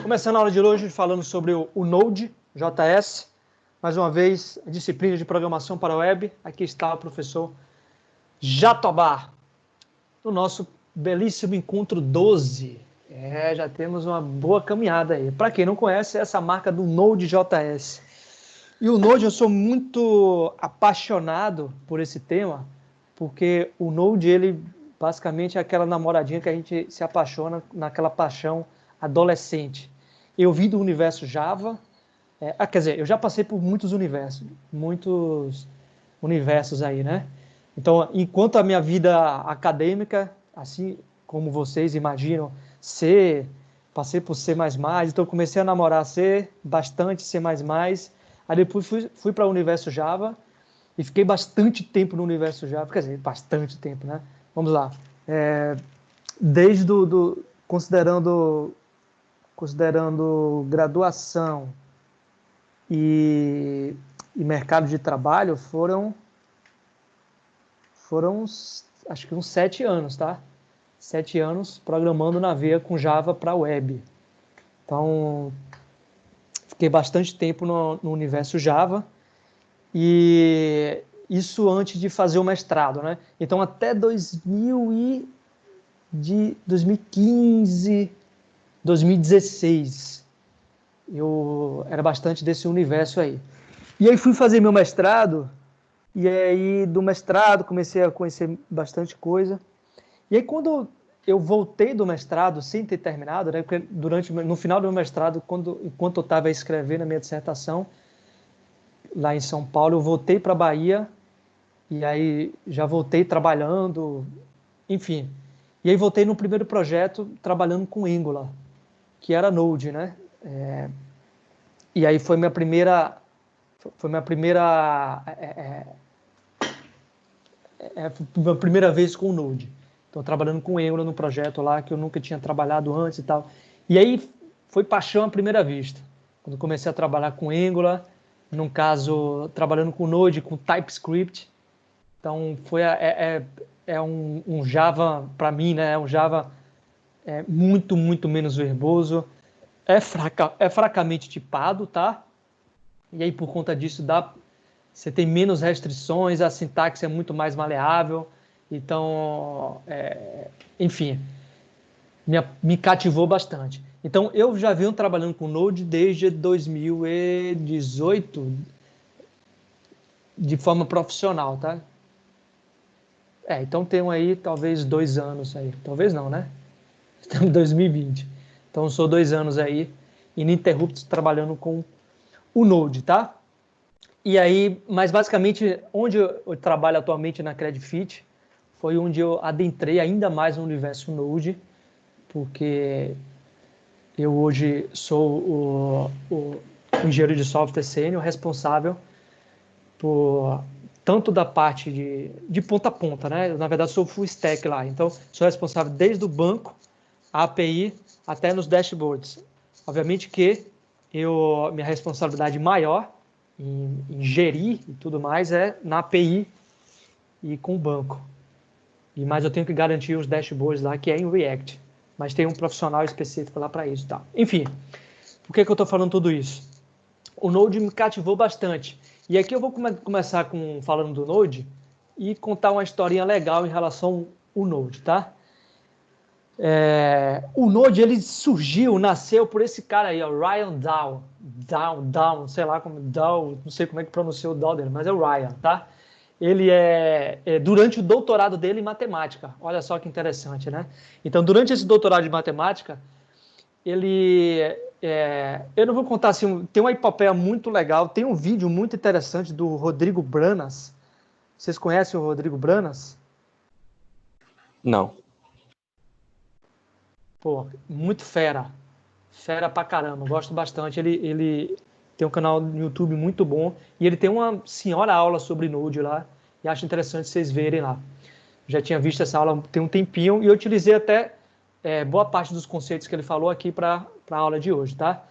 Começando a aula de hoje falando sobre o Node.js, mais uma vez, a disciplina de programação para a web. Aqui está o professor Jatobá, no nosso belíssimo encontro 12. Já temos uma boa caminhada aí. Para quem não conhece, essa marca do Node.js. E o Node, eu sou muito apaixonado por esse tema, porque o Node, ele basicamente é aquela namoradinha que a gente se apaixona naquela paixão adolescente. Eu vim do universo Java, quer dizer, eu já passei por muitos universos aí, né? Então, enquanto a minha vida acadêmica, assim como vocês imaginam, passei por C++, então comecei a namorar C, bastante C++, aí depois fui para o universo Java e fiquei bastante tempo no universo Java, quer dizer, bastante tempo, né? Vamos lá. Desde considerando graduação e mercado de trabalho, foram acho que uns 7 anos, tá? 7 anos programando na veia com Java para web. Então, fiquei bastante tempo no universo Java, e isso antes de fazer o mestrado, né? Então, até 2015, 2016, eu era bastante desse universo aí. E aí fui fazer meu mestrado, e aí do mestrado comecei a conhecer bastante coisa. E aí quando eu voltei do mestrado, sem ter terminado, né, porque no final do meu mestrado, enquanto eu estava escrevendo a minha dissertação, lá em São Paulo, eu voltei para a Bahia, e aí já voltei trabalhando, enfim. E aí voltei no primeiro projeto trabalhando com Angular, que era Node, né? E aí foi minha primeira vez com o Node. Então, trabalhando com Angular no projeto lá, que eu nunca tinha trabalhado antes e tal. E aí foi paixão à primeira vista. Quando comecei a trabalhar com Angular, no caso, trabalhando com Node, com TypeScript. Então, um Java, para mim, né? Um Java muito, muito menos verboso. É fracamente tipado, tá? E aí, por conta disso, você tem menos restrições, a sintaxe é muito mais maleável. Então, enfim, me cativou bastante. Então, eu já venho trabalhando com Node desde 2018, de forma profissional, tá? Então tenho aí talvez 2 anos aí. Talvez não, né? Estamos em 2020. Então, sou 2 anos aí, ininterruptos, trabalhando com o Node, tá? E aí, mas basicamente, onde eu trabalho atualmente na CredFit, foi onde eu adentrei ainda mais no universo Node, porque eu hoje sou o engenheiro de software sênior responsável por tanto da parte de ponta a ponta, né? Eu, na verdade, sou full stack lá, então sou responsável desde o banco, a API, até nos dashboards. Obviamente que minha responsabilidade maior em gerir e tudo mais é na API e com o banco. Mas eu tenho que garantir os dashboards lá, que é em React. Mas tem um profissional específico lá para isso. Tá? Enfim, por que eu estou falando tudo isso? O Node me cativou bastante. E aqui eu vou começar falando do Node e contar uma historinha legal em relação ao Node, tá? O Node, ele nasceu por esse cara aí, o Ryan Dow, sei lá como, não sei como é que pronuncia o Dow dele, mas é o Ryan, tá? Ele durante o doutorado dele em matemática, olha só que interessante, né? Então, durante esse doutorado de matemática, eu não vou contar assim, tem uma epopeia muito legal, tem um vídeo muito interessante do Rodrigo Branas. Vocês conhecem o Rodrigo Branas? Não. Pô, muito fera pra caramba, gosto bastante. Ele tem um canal no YouTube muito bom e ele tem uma senhora aula sobre Node lá, e acho interessante vocês verem lá. Já tinha visto essa aula tem um tempinho e eu utilizei até boa parte dos conceitos que ele falou aqui para a aula de hoje, tá?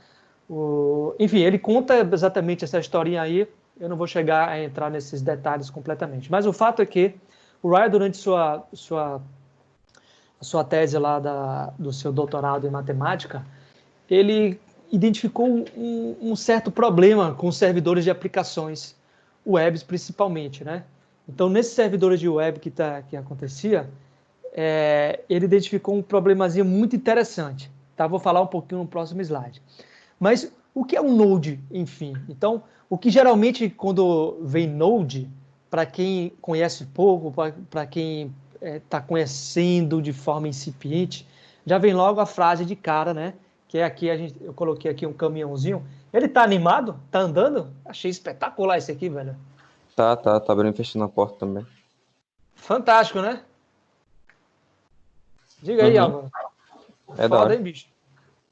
Enfim, ele conta exatamente essa historinha aí, eu não vou chegar a entrar nesses detalhes completamente, mas o fato é que o Ryan, durante sua tese lá do seu doutorado em matemática, ele identificou um certo problema com os servidores de aplicações webs, principalmente, né? Então, nesses servidores de web que acontecia, ele identificou um problemazinho muito interessante. Tá? Vou falar um pouquinho no próximo slide. Mas o que é um Node, enfim? Então, o que geralmente, quando vem Node, para quem conhece pouco, para quem está conhecendo de forma incipiente, já vem logo a frase de cara, né? Que é aqui, eu coloquei aqui um caminhãozinho. Ele tá animado? Tá andando? Achei espetacular esse aqui, velho. Tá abrindo e fechando a porta também. Fantástico, né? Diga aí, Álvaro. É da Foda, hora. hein, bicho?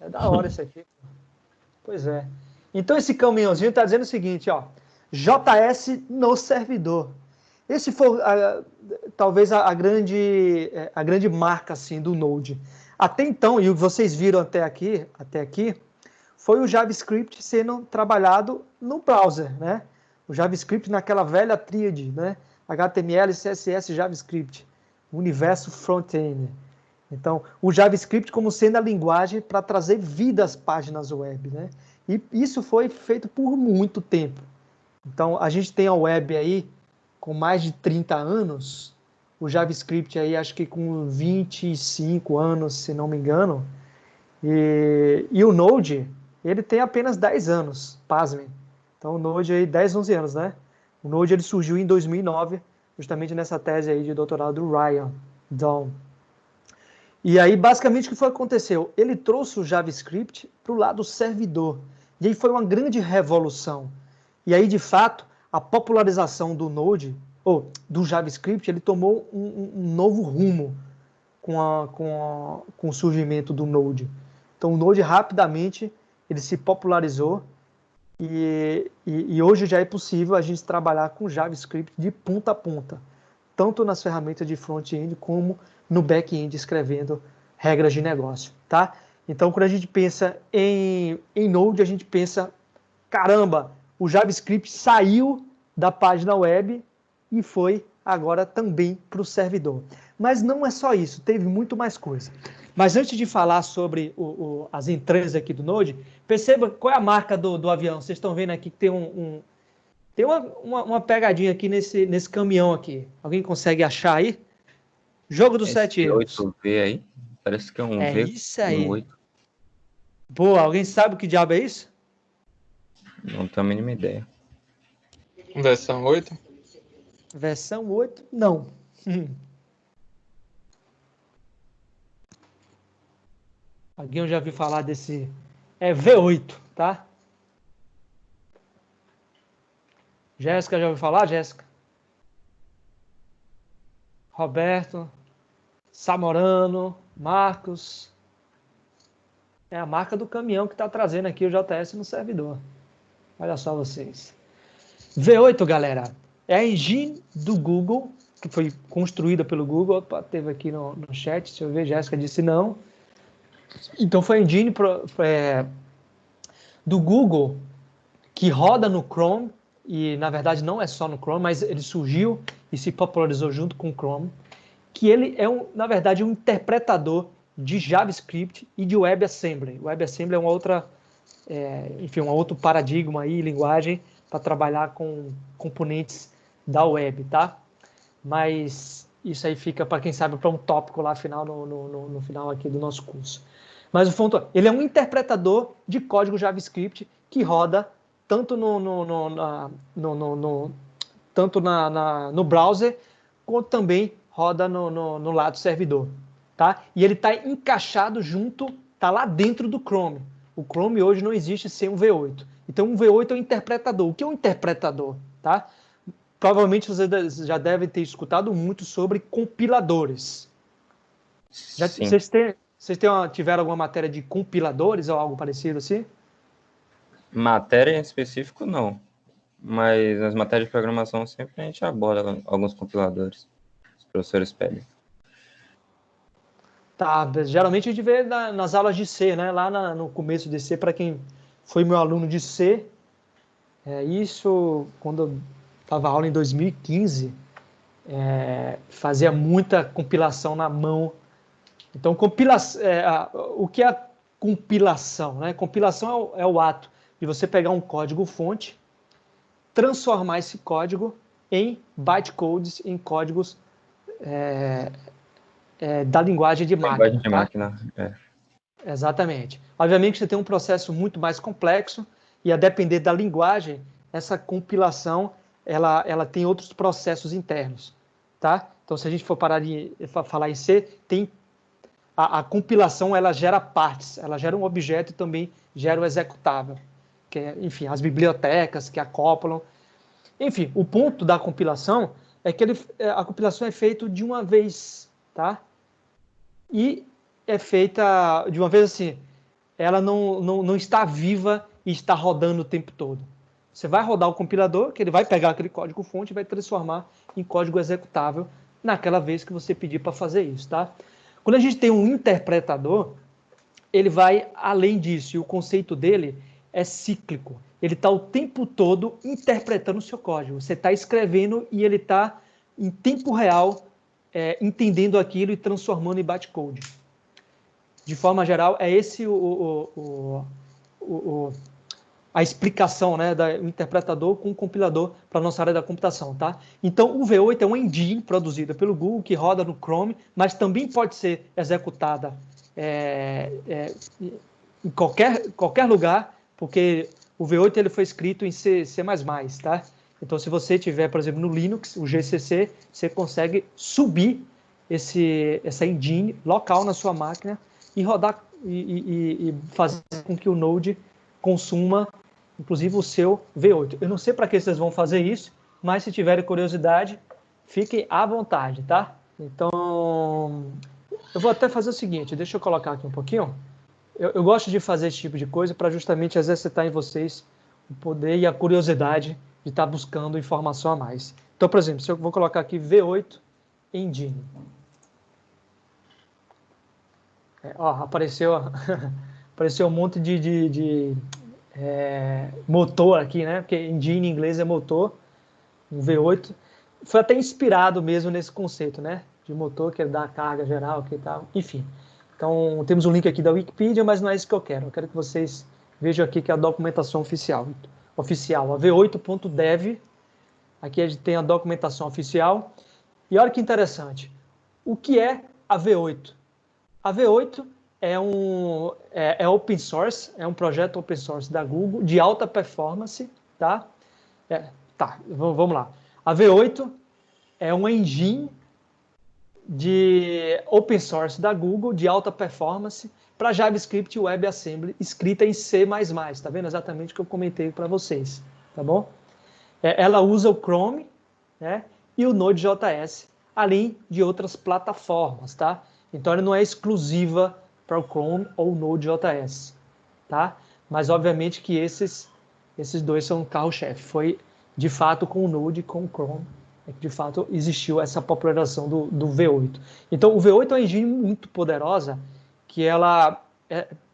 É da hora esse aqui. Pois é. Então esse caminhãozinho está dizendo o seguinte, ó. JS no servidor. Esse foi talvez a grande marca assim do Node. Até então, e o que vocês viram até aqui, foi o JavaScript sendo trabalhado no browser, né? O JavaScript naquela velha tríade, né? HTML, CSS, JavaScript. Universo front-end. Então, o JavaScript como sendo a linguagem para trazer vida às páginas web, né? E isso foi feito por muito tempo. Então, a gente tem a web aí com mais de 30 anos, o JavaScript aí acho que com 25 anos, se não me engano, e o Node, ele tem apenas 10 anos, pasmem. Então, o Node aí, 10, 11 anos, né? O Node ele surgiu em 2009, justamente nessa tese aí de doutorado do Ryan Dawn. E aí, basicamente, o que foi que aconteceu? Ele trouxe o JavaScript para o lado servidor. E aí foi uma grande revolução. E aí, de fato, a popularização do Node, ou do JavaScript, ele tomou um novo rumo com o surgimento do Node. Então, o Node, rapidamente, ele se popularizou e hoje já é possível a gente trabalhar com JavaScript de ponta a ponta, tanto nas ferramentas de front-end como no back-end escrevendo regras de negócio, tá? Então, quando a gente pensa em Node, a gente pensa, caramba, o JavaScript saiu da página web e foi agora também para o servidor. Mas não é só isso, teve muito mais coisa. Mas antes de falar sobre as entranhas aqui do Node, perceba qual é a marca do avião. Vocês estão vendo aqui que tem tem uma pegadinha aqui nesse caminhão aqui. Alguém consegue achar aí? Jogo dos 7 erros. 8V aí, parece que é um É V isso e um aí. 8. Boa, alguém sabe o que diabo é isso? Não tenho a mínima ideia. Versão 8? Versão 8, não. Alguém já ouviu falar desse... É V8, tá? Jéssica, já ouviu falar, Jéssica? Roberto, Samorano, Marcos. É a marca do caminhão que está trazendo aqui o JS no servidor. Olha só vocês. V8, galera, é a engine do Google, que foi construída pelo Google. Opa, teve aqui no chat, deixa eu ver, Jéssica disse não. Então foi a engine do Google que roda no Chrome, e na verdade não é só no Chrome, mas ele surgiu e se popularizou junto com o Chrome, que ele é, na verdade, um interpretador de JavaScript e de WebAssembly. O WebAssembly é uma outra, um outro paradigma aí, linguagem, para trabalhar com componentes da web, tá? Mas isso aí fica, para quem sabe, para um tópico lá final, no final aqui do nosso curso. Mas o ponto é, ele é um interpretador de código JavaScript que roda tanto no browser, quanto também roda no lado servidor, tá? E ele está encaixado junto, está lá dentro do Chrome. O Chrome hoje não existe sem um V8. Então, um V8 é um interpretador. O que é um interpretador, tá? Provavelmente vocês já devem ter escutado muito sobre compiladores. Vocês tiveram alguma matéria de compiladores ou algo parecido assim? Matéria em específico, não. Mas nas matérias de programação sempre a gente aborda alguns compiladores. Os professores pedem. Tá, geralmente a gente vê nas aulas de C, né? Lá no começo de C, para quem foi meu aluno de C, isso quando eu dava aula em 2015, fazia muita compilação na mão. Então, o que é compilação, né? Compilação é o ato de você pegar um código-fonte, transformar esse código em bytecodes, em códigos da linguagem de máquina. Linguagem de máquina. Exatamente. Obviamente você tem um processo muito mais complexo e a depender da linguagem, essa compilação ela tem outros processos internos, tá? Então, se a gente for parar de falar em C, tem a compilação, ela gera partes, ela gera um objeto e também gera o executável, que é, enfim, as bibliotecas que acoplam. Enfim, o ponto da compilação é que a compilação é feita de uma vez, tá? E é feita de uma vez assim, ela não está viva e está rodando o tempo todo. Você vai rodar o compilador, que ele vai pegar aquele código-fonte e vai transformar em código executável naquela vez que você pedir para fazer isso, tá? Quando a gente tem um interpretador, ele vai além disso, e o conceito dele é cíclico. Ele está o tempo todo interpretando o seu código. Você está escrevendo e ele está, em tempo real, entendendo aquilo e transformando em bytecode. De forma geral, é esse a explicação, né, do interpretador com o compilador para a nossa área da computação, tá? Então, o V8 é uma engine produzida pelo Google que roda no Chrome, mas também pode ser executada em qualquer lugar, porque o V8 ele foi escrito em C++, tá? Então, se você tiver, por exemplo, no Linux, o GCC, você consegue subir essa engine local na sua máquina e rodar e fazer com que o Node consuma, inclusive, o seu V8. Eu não sei para que vocês vão fazer isso, mas se tiverem curiosidade, fiquem à vontade, tá? Então, eu vou até fazer o seguinte, deixa eu colocar aqui um pouquinho. Eu gosto de fazer esse tipo de coisa para justamente exercitar em vocês o poder e a curiosidade de estar buscando informação a mais. Então, por exemplo, se eu vou colocar aqui V8 Engine. Apareceu um monte de motor aqui, né? Porque engine em inglês é motor, um V8. Foi até inspirado mesmo nesse conceito, né? De motor que dá carga geral, que tal, enfim. Então, temos um link aqui da Wikipedia, mas não é isso que eu quero. Eu quero que vocês vejam aqui que é a documentação oficial. A v8.dev, aqui a gente tem a documentação oficial. E olha que interessante. O que é a V8? A V8 é open source, é um projeto open source da Google de alta performance, tá? Vamos lá. A V8 é uma engine de open source da Google de alta performance para JavaScript e WebAssembly escrita em C++, tá vendo exatamente o que eu comentei para vocês, tá bom? Ela usa o Chrome, né, e o Node.js, além de outras plataformas, tá? Então ela não é exclusiva para o Chrome ou o Node.js, tá? Mas obviamente que esses dois são o carro-chefe. Foi de fato com o Node e com o Chrome que de fato existiu essa popularização do V8. Então o V8 é uma engine muito poderosa que ela,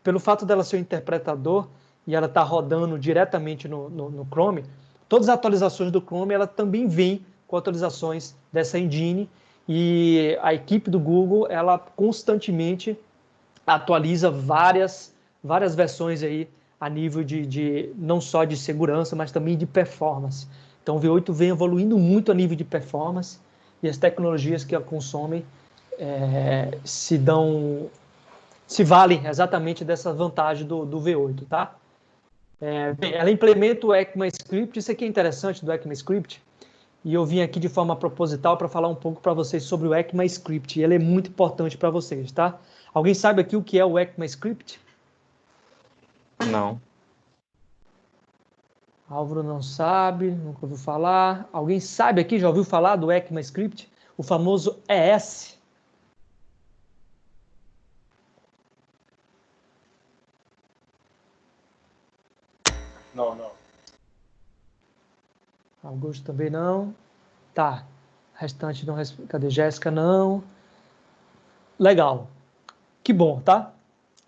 pelo fato dela ser um interpretador e ela está rodando diretamente no Chrome, todas as atualizações do Chrome ela também vem com atualizações dessa engine e a equipe do Google ela constantemente atualiza várias versões aí a nível de não só de segurança, mas também de performance. Então o V8 vem evoluindo muito a nível de performance e as tecnologias que a consomem se valem exatamente dessa vantagem do V8, tá? Ela implementa o ECMAScript, isso aqui é interessante do ECMAScript, e eu vim aqui de forma proposital para falar um pouco para vocês sobre o ECMAScript, e ele é muito importante para vocês, tá? Alguém sabe aqui o que é o ECMAScript? Não. Álvaro não sabe, nunca ouviu falar. Alguém sabe aqui, já ouviu falar do ECMAScript? O famoso ES? Não. Augusto também não. Tá. Restante não. Cadê? Jéssica não. Legal. Que bom, tá?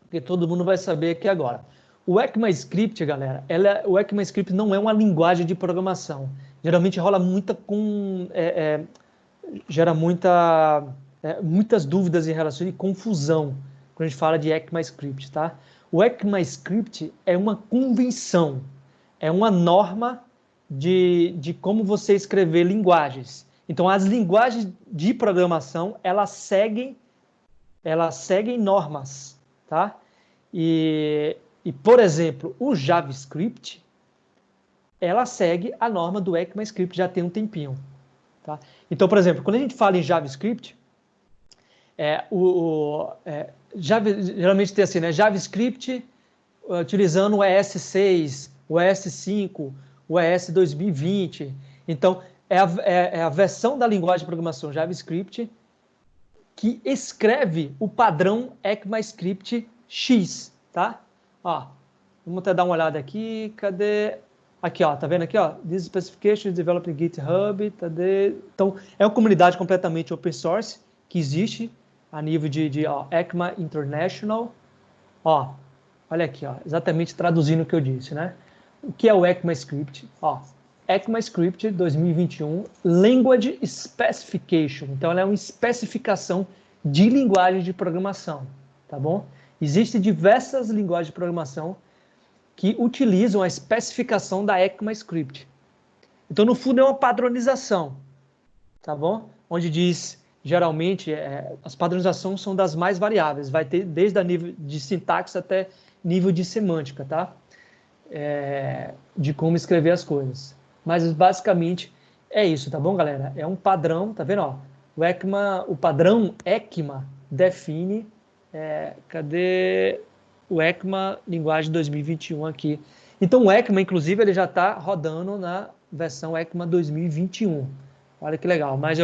Porque todo mundo vai saber aqui agora. O ECMAScript, galera, o ECMAScript não é uma linguagem de programação. Geralmente rola gera muitas dúvidas em relação e confusão quando a gente fala de ECMAScript, tá? O ECMAScript é uma convenção, é uma norma de como você escrever linguagens. Então, as linguagens de programação, elas seguem normas, tá? E, por exemplo, o JavaScript, ela segue a norma do ECMAScript já tem um tempinho, tá? Então, por exemplo, quando a gente fala em JavaScript, geralmente tem assim, né? JavaScript utilizando o ES6, o ES5, o ES 2020. Então, é a versão da linguagem de programação JavaScript que escreve o padrão ECMAScript X, tá? Ó, vamos até dar uma olhada aqui, cadê? Aqui, ó, tá vendo aqui, ó? This specification is developed in GitHub, cadê? Então, é uma comunidade completamente open source que existe a nível de ECMA International. Ó, olha aqui, ó, exatamente traduzindo o que eu disse, né? O que é o ECMAScript? Ó, ECMAScript 2021 Language Specification. Então, ela é uma especificação de linguagem de programação, tá bom? Existem diversas linguagens de programação que utilizam a especificação da ECMAScript. Então, no fundo, é uma padronização, tá bom? Onde diz, geralmente, as padronizações são das mais variáveis, vai ter desde a nível de sintaxe até nível de semântica, tá? De como escrever as coisas. Mas, basicamente, é isso, tá bom, galera? É um padrão, tá vendo, ó? O padrão ECMA define, cadê o ECMA linguagem 2021 aqui? Então, o ECMA, inclusive, ele já está rodando na versão ECMA 2021. Olha que legal. Mas,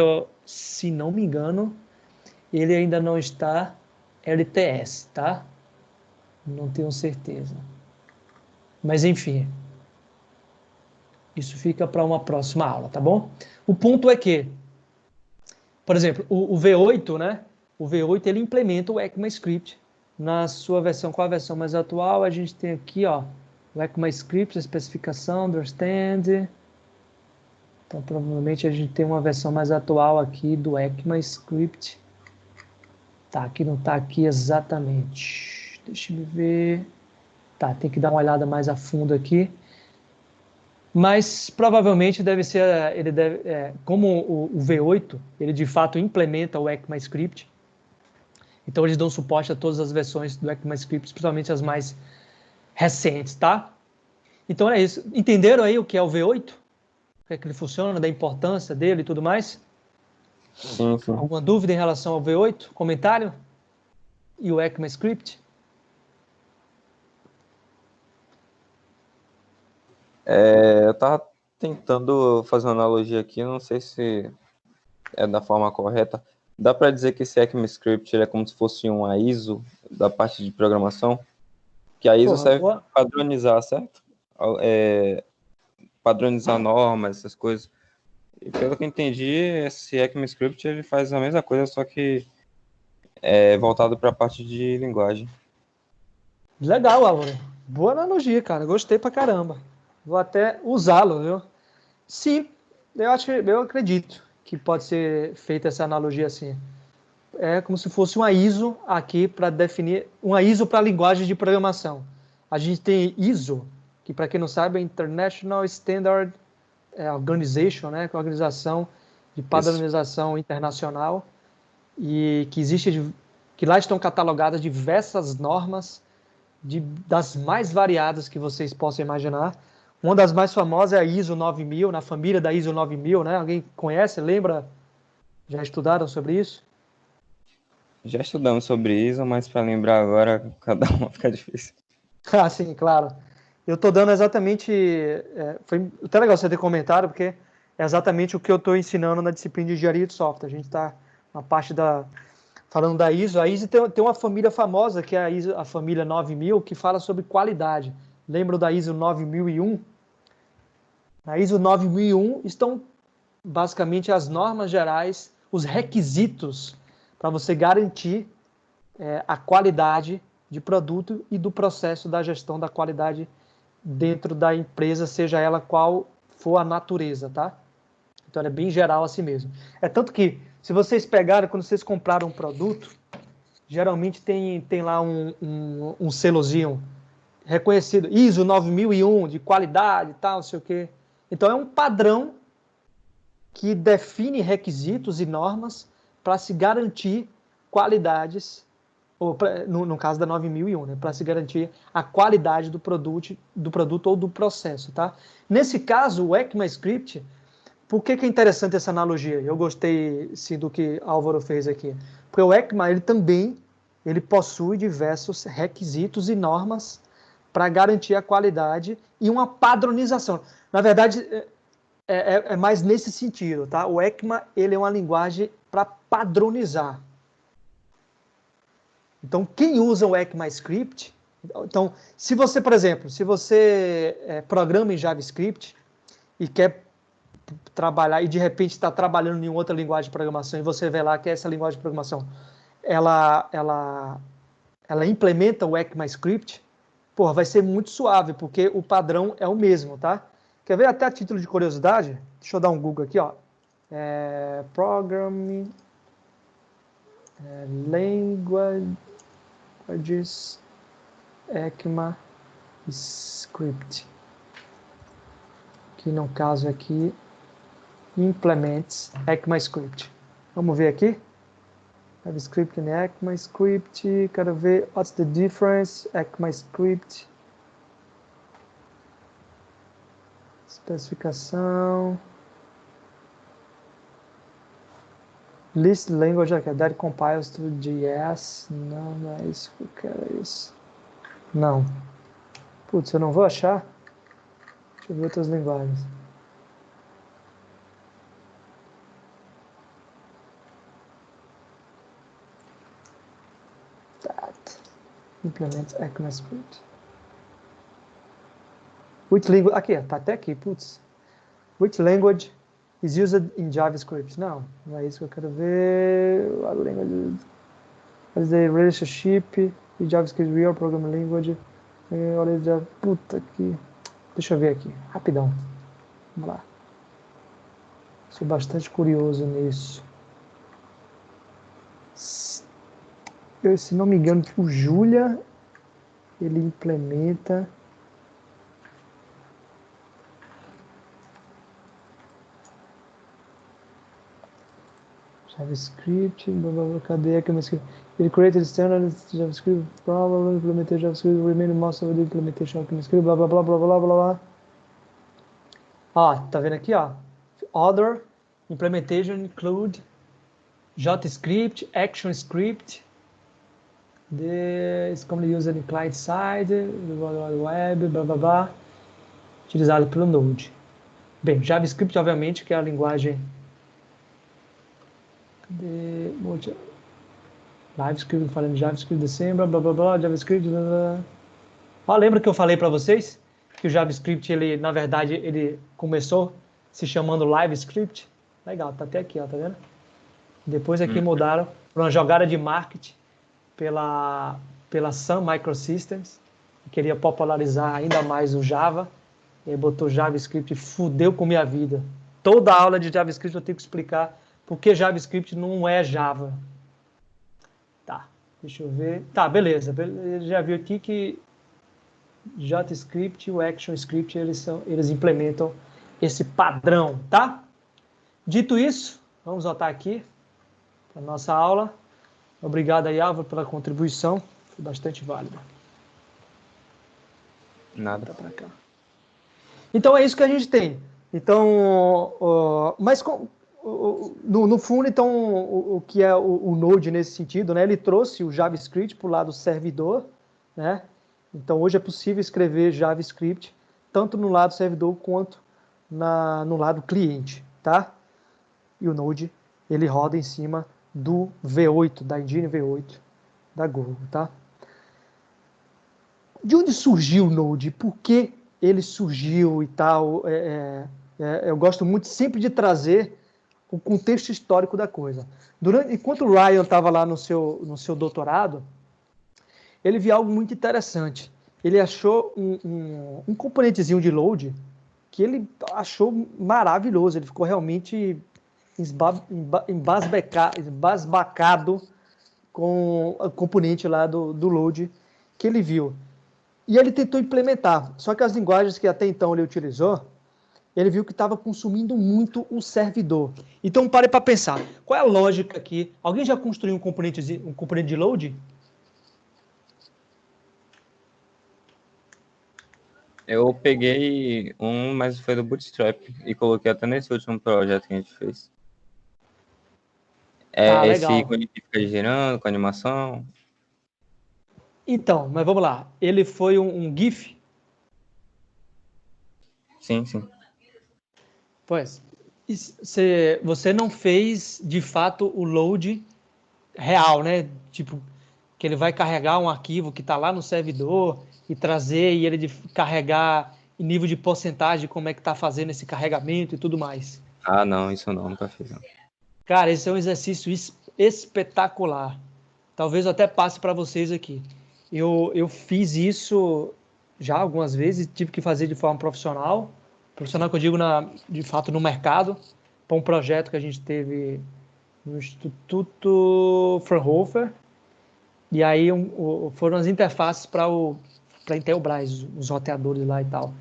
se não me engano, ele ainda não está LTS, tá? Não tenho certeza. Mas, enfim, isso fica para uma próxima aula, tá bom? O ponto é que, por exemplo, o V8, né? O V8, ele implementa o ECMAScript na sua versão. Qual a versão mais atual? A gente tem aqui, ó, o ECMAScript, a especificação, understand. Então, provavelmente, a gente tem uma versão mais atual aqui do ECMAScript. Tá, aqui não tá aqui exatamente. Deixa eu ver. Tá, tem que dar uma olhada mais a fundo aqui. Mas provavelmente deve ser, como o V8, ele de fato implementa o ECMAScript. Então eles dão suporte a todas as versões do ECMAScript, principalmente as mais recentes, tá? Então é isso. Entenderam aí o que é o V8? O que ele funciona, da importância dele e tudo mais? Sim, sim. Alguma dúvida em relação ao V8? Comentário? E o ECMAScript? Eu estava tentando fazer uma analogia aqui, não sei se é da forma correta. Dá para dizer que esse ECMAScript ele é como se fosse uma ISO da parte de programação? Que a ISO serve para padronizar, certo? Padronizar normas, essas coisas. E pelo que eu entendi, esse ECMAScript ele faz a mesma coisa, só que é voltado para a parte de linguagem. Legal, Álvaro. Boa analogia, cara. Gostei pra caramba. Vou até usá-lo, viu? Sim, eu acredito que pode ser feita essa analogia assim. É como se fosse uma ISO aqui para definir, uma ISO para linguagem de programação. A gente tem ISO, que para quem não sabe é International Standard Organization, né? Que é uma organização de padronização internacional e que existe, que lá estão catalogadas diversas normas das mais variadas que vocês possam imaginar. Uma das mais famosas é a ISO 9000, na família da ISO 9000, né? Alguém conhece, lembra? Já estudaram sobre isso? Já estudamos sobre ISO, mas para lembrar agora, cada uma fica difícil. Ah, sim, claro. Eu estou dando exatamente... foi até legal você ter comentado, porque é exatamente o que eu estou ensinando na disciplina de engenharia de software. A gente está na parte falando da ISO. A ISO tem uma família famosa, que é a família 9000, que fala sobre qualidade. Lembram da ISO 9001? Na ISO 9001 estão basicamente as normas gerais, os requisitos para você garantir a qualidade de produto e do processo da gestão da qualidade dentro da empresa, seja ela qual for a natureza, tá? Então, é bem geral assim mesmo. É tanto que, se vocês pegarem, quando vocês compraram um produto, geralmente tem lá um selozinho reconhecido, ISO 9001, de qualidade e tal, não sei o quê. Então, é um padrão que define requisitos e normas para se garantir qualidades, ou no caso da 9001, né, para se garantir a qualidade do produto ou do processo. Tá? Nesse caso, o ECMAScript, por que é interessante essa analogia? Eu gostei sim, do que Álvaro fez aqui. Porque o ECMA ele possui diversos requisitos e normas para garantir a qualidade e uma padronização. Na verdade, é mais nesse sentido, tá? O ECMA ele é uma linguagem para padronizar. Então, quem usa o ECMAScript... Então, se você, por exemplo, programa em JavaScript e quer trabalhar, e de repente está trabalhando em outra linguagem de programação, e você vê lá que essa linguagem de programação, ela implementa o ECMAScript, vai ser muito suave, porque o padrão é o mesmo, tá? Quer ver até a título de curiosidade? Deixa eu dar um Google aqui, ó. Programming Languages ECMAScript. Que no caso aqui, implements ECMAScript. Vamos ver aqui? JavaScript and ECMAScript. Quero ver what's the difference. ECMAScript. Especificação. List language that compiles to JS. Não é isso que eu quero, é isso. Não. Putz, eu não vou achar. Deixa eu ver outras linguagens. Implement ECMAScript. Which language? Aqui, tá até aqui, putz. Which language is used in JavaScript? Não é isso que eu quero ver. A language. What is the relationship in JavaScript real programming language? Puta que. Deixa eu ver aqui, rapidão. Vamos lá. Sou bastante curioso nisso. Se não me engano, o Julia, ele implementa... JavaScript, cadê ECMAScript? Ele created standard JavaScript, probably implemented JavaScript, remain most of the implementation of ECMAScript, blá blá blá blá blá blá blá. Ó, tá vendo aqui, ó? Other implementation include JavaScript, ActionScript, is commonly used in client side, web, blá blá blá, utilizado pelo Node. Bem, JavaScript, obviamente, que é a linguagem de LiveScript, falando de JavaScript, December, blá blá blá, JavaScript, blá blá. Ó, lembra que eu falei para vocês que o JavaScript, ele, na verdade, ele começou se chamando LiveScript? Legal, tá até aqui, ó, tá vendo? Depois aqui mudaram para uma jogada de marketing pela Sun Microsystems, que queria popularizar ainda mais o Java, e aí botou JavaScript e fudeu com minha vida. Toda aula de JavaScript eu tenho que explicar por que JavaScript não é Java. Tá, deixa eu ver. Tá, beleza. Já viu aqui que JavaScript e o ActionScript, eles implementam esse padrão, tá? Dito isso, vamos voltar aqui para a nossa aula. Obrigado aí, Álvaro, pela contribuição. Foi bastante válida. Nada. Para cá. Então, é isso que a gente tem. Então, mas no fundo, então, o que é o Node nesse sentido, né? Ele trouxe o JavaScript para o lado servidor, né? Então, hoje é possível escrever JavaScript tanto no lado servidor quanto no lado cliente, tá? E o Node, ele roda em cima do V8, da Engine V8 da Google, tá? De onde surgiu o Node? Por que ele surgiu e tal? Eu gosto muito sempre de trazer o contexto histórico da coisa. Enquanto o Ryan estava lá no seu doutorado, ele viu algo muito interessante. Ele achou um componentezinho de load que ele achou maravilhoso. Ele ficou realmente embasbacado com o componente lá do load que ele viu. E ele tentou implementar, só que as linguagens que até então ele utilizou, ele viu que estava consumindo muito o servidor. Então, pare para pensar. Qual é a lógica aqui? Alguém já construiu um componente de load? Eu peguei um, mas foi do Bootstrap, e coloquei até nesse último projeto que a gente fez. Tá, Esse legal. ícone que fica girando com animação. Então, mas vamos lá. Ele foi um GIF? Sim, sim. Pois. Você não fez, de fato, o load real, né? Tipo, que ele vai carregar um arquivo que está lá no servidor e trazer e ele carregar em nível de porcentagem, como é que está fazendo esse carregamento e tudo mais. Ah, não, isso não, nunca fiz. Não. Cara, esse é um exercício espetacular. Talvez eu até passe para vocês aqui. Eu fiz isso já algumas vezes, tive que fazer de forma profissional. Profissional que eu digo, de fato, no mercado, para um projeto que a gente teve no Instituto Fraunhofer. E aí foram as interfaces para a Intelbras, os roteadores lá e tal.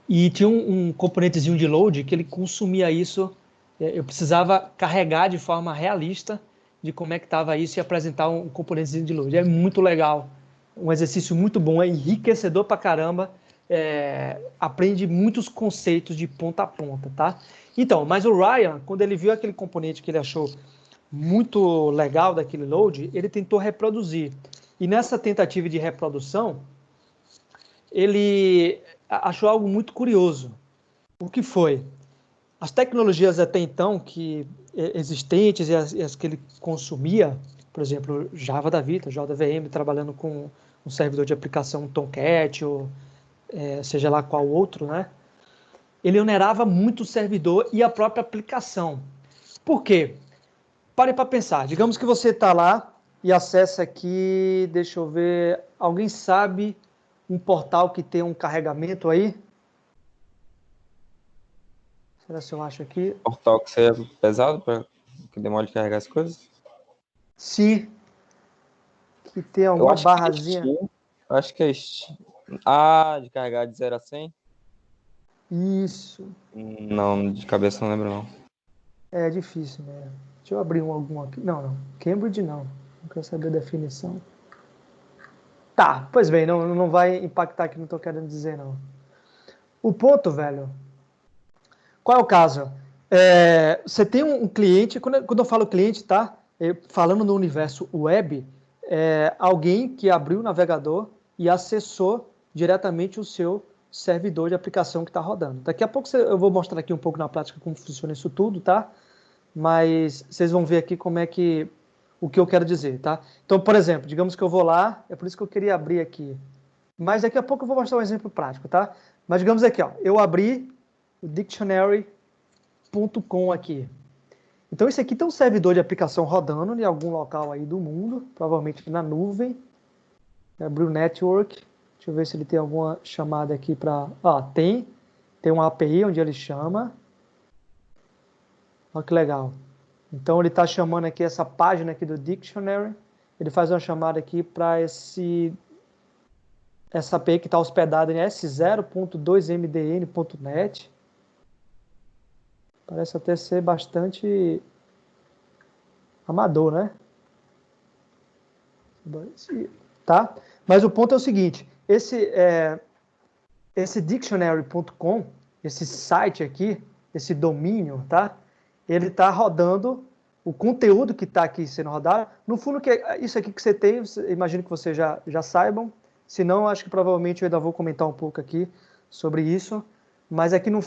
E tinha um componentezinho de load que ele consumia isso. Eu precisava carregar de forma realista de como é que estava isso e apresentar um componentezinho de load. É muito legal. Um exercício muito bom, é enriquecedor pra caramba. Aprende muitos conceitos de ponta a ponta, tá? Então, mas o Ryan, quando ele viu aquele componente que ele achou muito legal daquele load, ele tentou reproduzir. E nessa tentativa de reprodução, ele achou algo muito curioso. O que foi? As tecnologias até então que existentes e as que ele consumia, por exemplo, Java da vida, JVM, trabalhando com um servidor de aplicação Tomcat, ou seja lá qual outro, né? Ele onerava muito o servidor e a própria aplicação. Por quê? Pare para pensar. Digamos que você está lá e acessa aqui, deixa eu ver, alguém sabe um portal que tem um carregamento aí? Será que eu acho aqui? Portal que seja pesado para que demore de carregar as coisas? Sim, que tem Eu alguma acho que é barrazinha. Steam. Acho que é Steam. Ah, de carregar de 0 a 100? Isso. Não, de cabeça não lembro não. É difícil, né? Deixa eu abrir algum aqui. Não. Cambridge não. Não quero saber a definição. Tá, pois bem, não vai impactar aqui, não estou querendo dizer, não. O ponto, velho, qual é o caso? Você tem um cliente, quando eu falo cliente, tá? Falando no universo web, alguém que abriu o navegador e acessou diretamente o seu servidor de aplicação que está rodando. Daqui a pouco eu vou mostrar aqui um pouco na prática como funciona isso tudo, tá? Mas vocês vão ver aqui o que eu quero dizer, tá? Então, por exemplo, digamos que eu vou lá, é por isso que eu queria abrir aqui. Mas daqui a pouco eu vou mostrar um exemplo prático, tá? Mas digamos aqui, ó, eu abri o dictionary.com aqui. Então, esse aqui tem um servidor de aplicação rodando em algum local aí do mundo, provavelmente na nuvem. Abri o network. Deixa eu ver se ele tem alguma chamada aqui para... tem uma API onde ele chama. Olha que legal. Então, ele está chamando aqui essa página aqui do Dictionary. Ele faz uma chamada aqui para essa API que está hospedada em s0.2mdn.net. Parece até ser bastante amador, né? Tá? Mas o ponto é o seguinte, esse dictionary.com, esse site aqui, esse domínio, tá? Ele está rodando o conteúdo que está aqui sendo rodado. No fundo, isso aqui que você tem, imagino que vocês já saibam. Se não, acho que provavelmente eu ainda vou comentar um pouco aqui sobre isso. Mas aqui no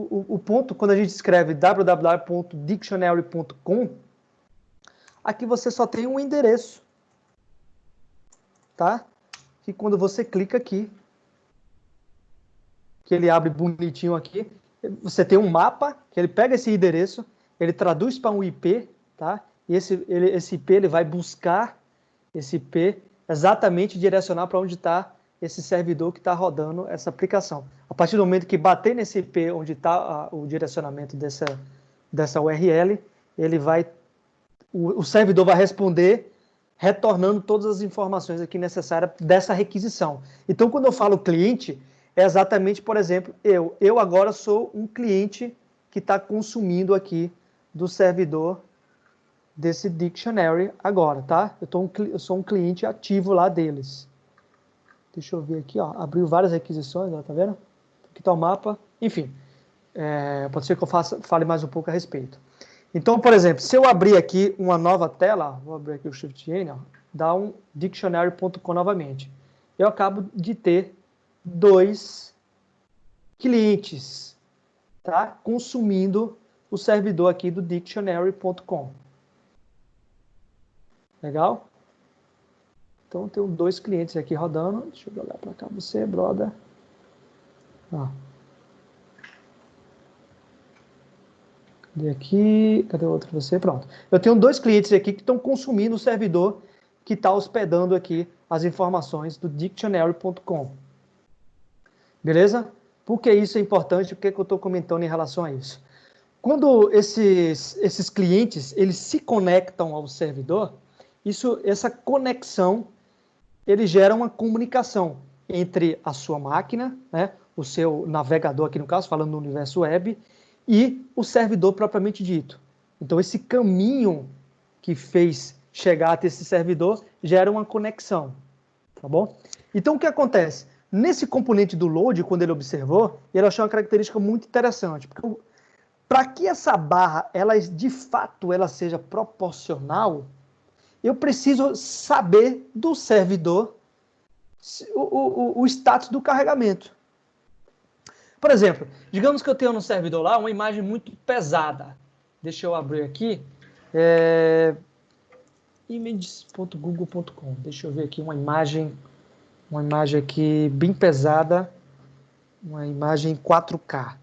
o ponto, quando a gente escreve www.dictionary.com, aqui você só tem um endereço, tá? Que quando você clica aqui, que ele abre bonitinho aqui, você tem um mapa, que ele pega esse endereço, ele traduz para um IP, tá? E esse IP ele vai buscar esse IP exatamente direcionar para onde está esse servidor que está rodando essa aplicação. A partir do momento que bater nesse IP onde está o direcionamento dessa URL, o servidor vai responder retornando todas as informações aqui necessárias dessa requisição. Então, quando eu falo cliente, é exatamente, por exemplo, eu agora sou um cliente que está consumindo aqui do servidor desse dictionary agora, tá? Eu sou um cliente ativo lá deles. Deixa eu ver aqui, ó, abriu várias requisições, ó, tá vendo? Aqui está o mapa, enfim, pode ser que eu fale mais um pouco a respeito. Então, por exemplo, se eu abrir aqui uma nova tela, vou abrir aqui o Shift N, ó, dá um dictionary.com novamente. Eu acabo de ter 2 clientes, tá? Consumindo o servidor aqui do dictionary.com. Legal? Então, tem 2 clientes aqui rodando. Deixa eu jogar para cá você, brother. Ó. Cadê aqui? Cadê o outro você? Pronto. Eu tenho 2 clientes aqui que estão consumindo o servidor que está hospedando aqui as informações do dictionary.com. Beleza? Por que isso é importante? Por que eu estou comentando em relação a isso? Quando esses clientes eles se conectam ao servidor, essa conexão ele gera uma comunicação entre a sua máquina, né, o seu navegador aqui no caso, falando no universo web, e o servidor propriamente dito. Então esse caminho que fez chegar até esse servidor gera uma conexão, tá bom? Então o que acontece? Nesse componente do load, quando ele observou, ele achou uma característica muito interessante, porque para que essa barra, de fato, ela seja proporcional, eu preciso saber do servidor o status do carregamento. Por exemplo, digamos que eu tenho no servidor lá uma imagem muito pesada. Deixa eu abrir aqui. Images.google.com. Deixa eu ver aqui uma imagem aqui bem pesada. Uma imagem 4K.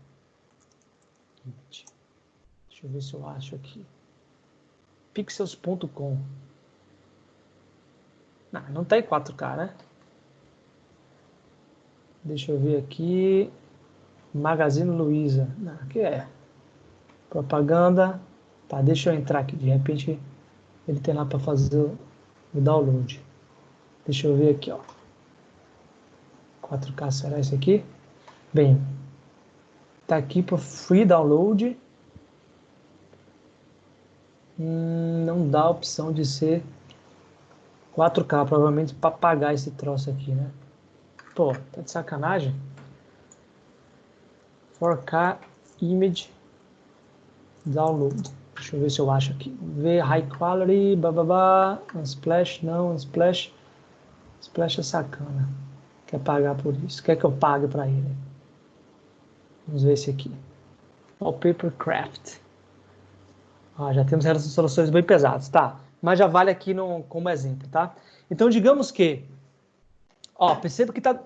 Deixa eu ver se eu acho aqui. Pixels.com. Não tem 4K, né? Deixa eu ver aqui. Magazine Luiza. Aqui é. Propaganda. Tá, deixa eu entrar aqui. De repente, ele tem lá para fazer o download. Deixa eu ver aqui, ó. 4K, será esse aqui? Bem, tá aqui para free download. Não dá a opção de ser 4K, provavelmente para pagar esse troço aqui, né? Pô, tá de sacanagem? 4K Image Download. Deixa eu ver se eu acho aqui. Ver High Quality, bababá. Unsplash, não, Unsplash. Unsplash é sacana. Quer pagar por isso. Quer que eu pague para ele. Vamos ver esse aqui. Wallpaper Craft. Já temos soluções bem pesadas, tá? Mas já vale aqui como exemplo, tá? Então, digamos que... perceba que tá...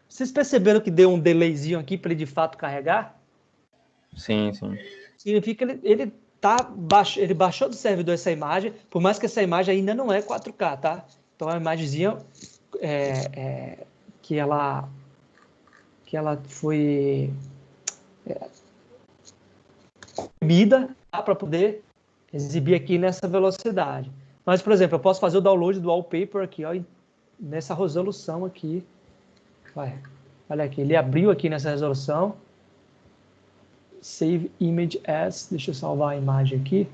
Vocês perceberam que deu um delayzinho aqui para ele de fato carregar? Sim, sim. Significa que ele baixou do servidor essa imagem, por mais que essa imagem ainda não é 4K, tá? Então, é uma imagenzinha que ela foi coibida, tá? Para poder exibir aqui nessa velocidade. Mas, por exemplo, eu posso fazer o download do wallpaper aqui, ó, nessa resolução aqui. Olha aqui, ele abriu aqui nessa resolução. Save image as. Deixa eu salvar a imagem aqui.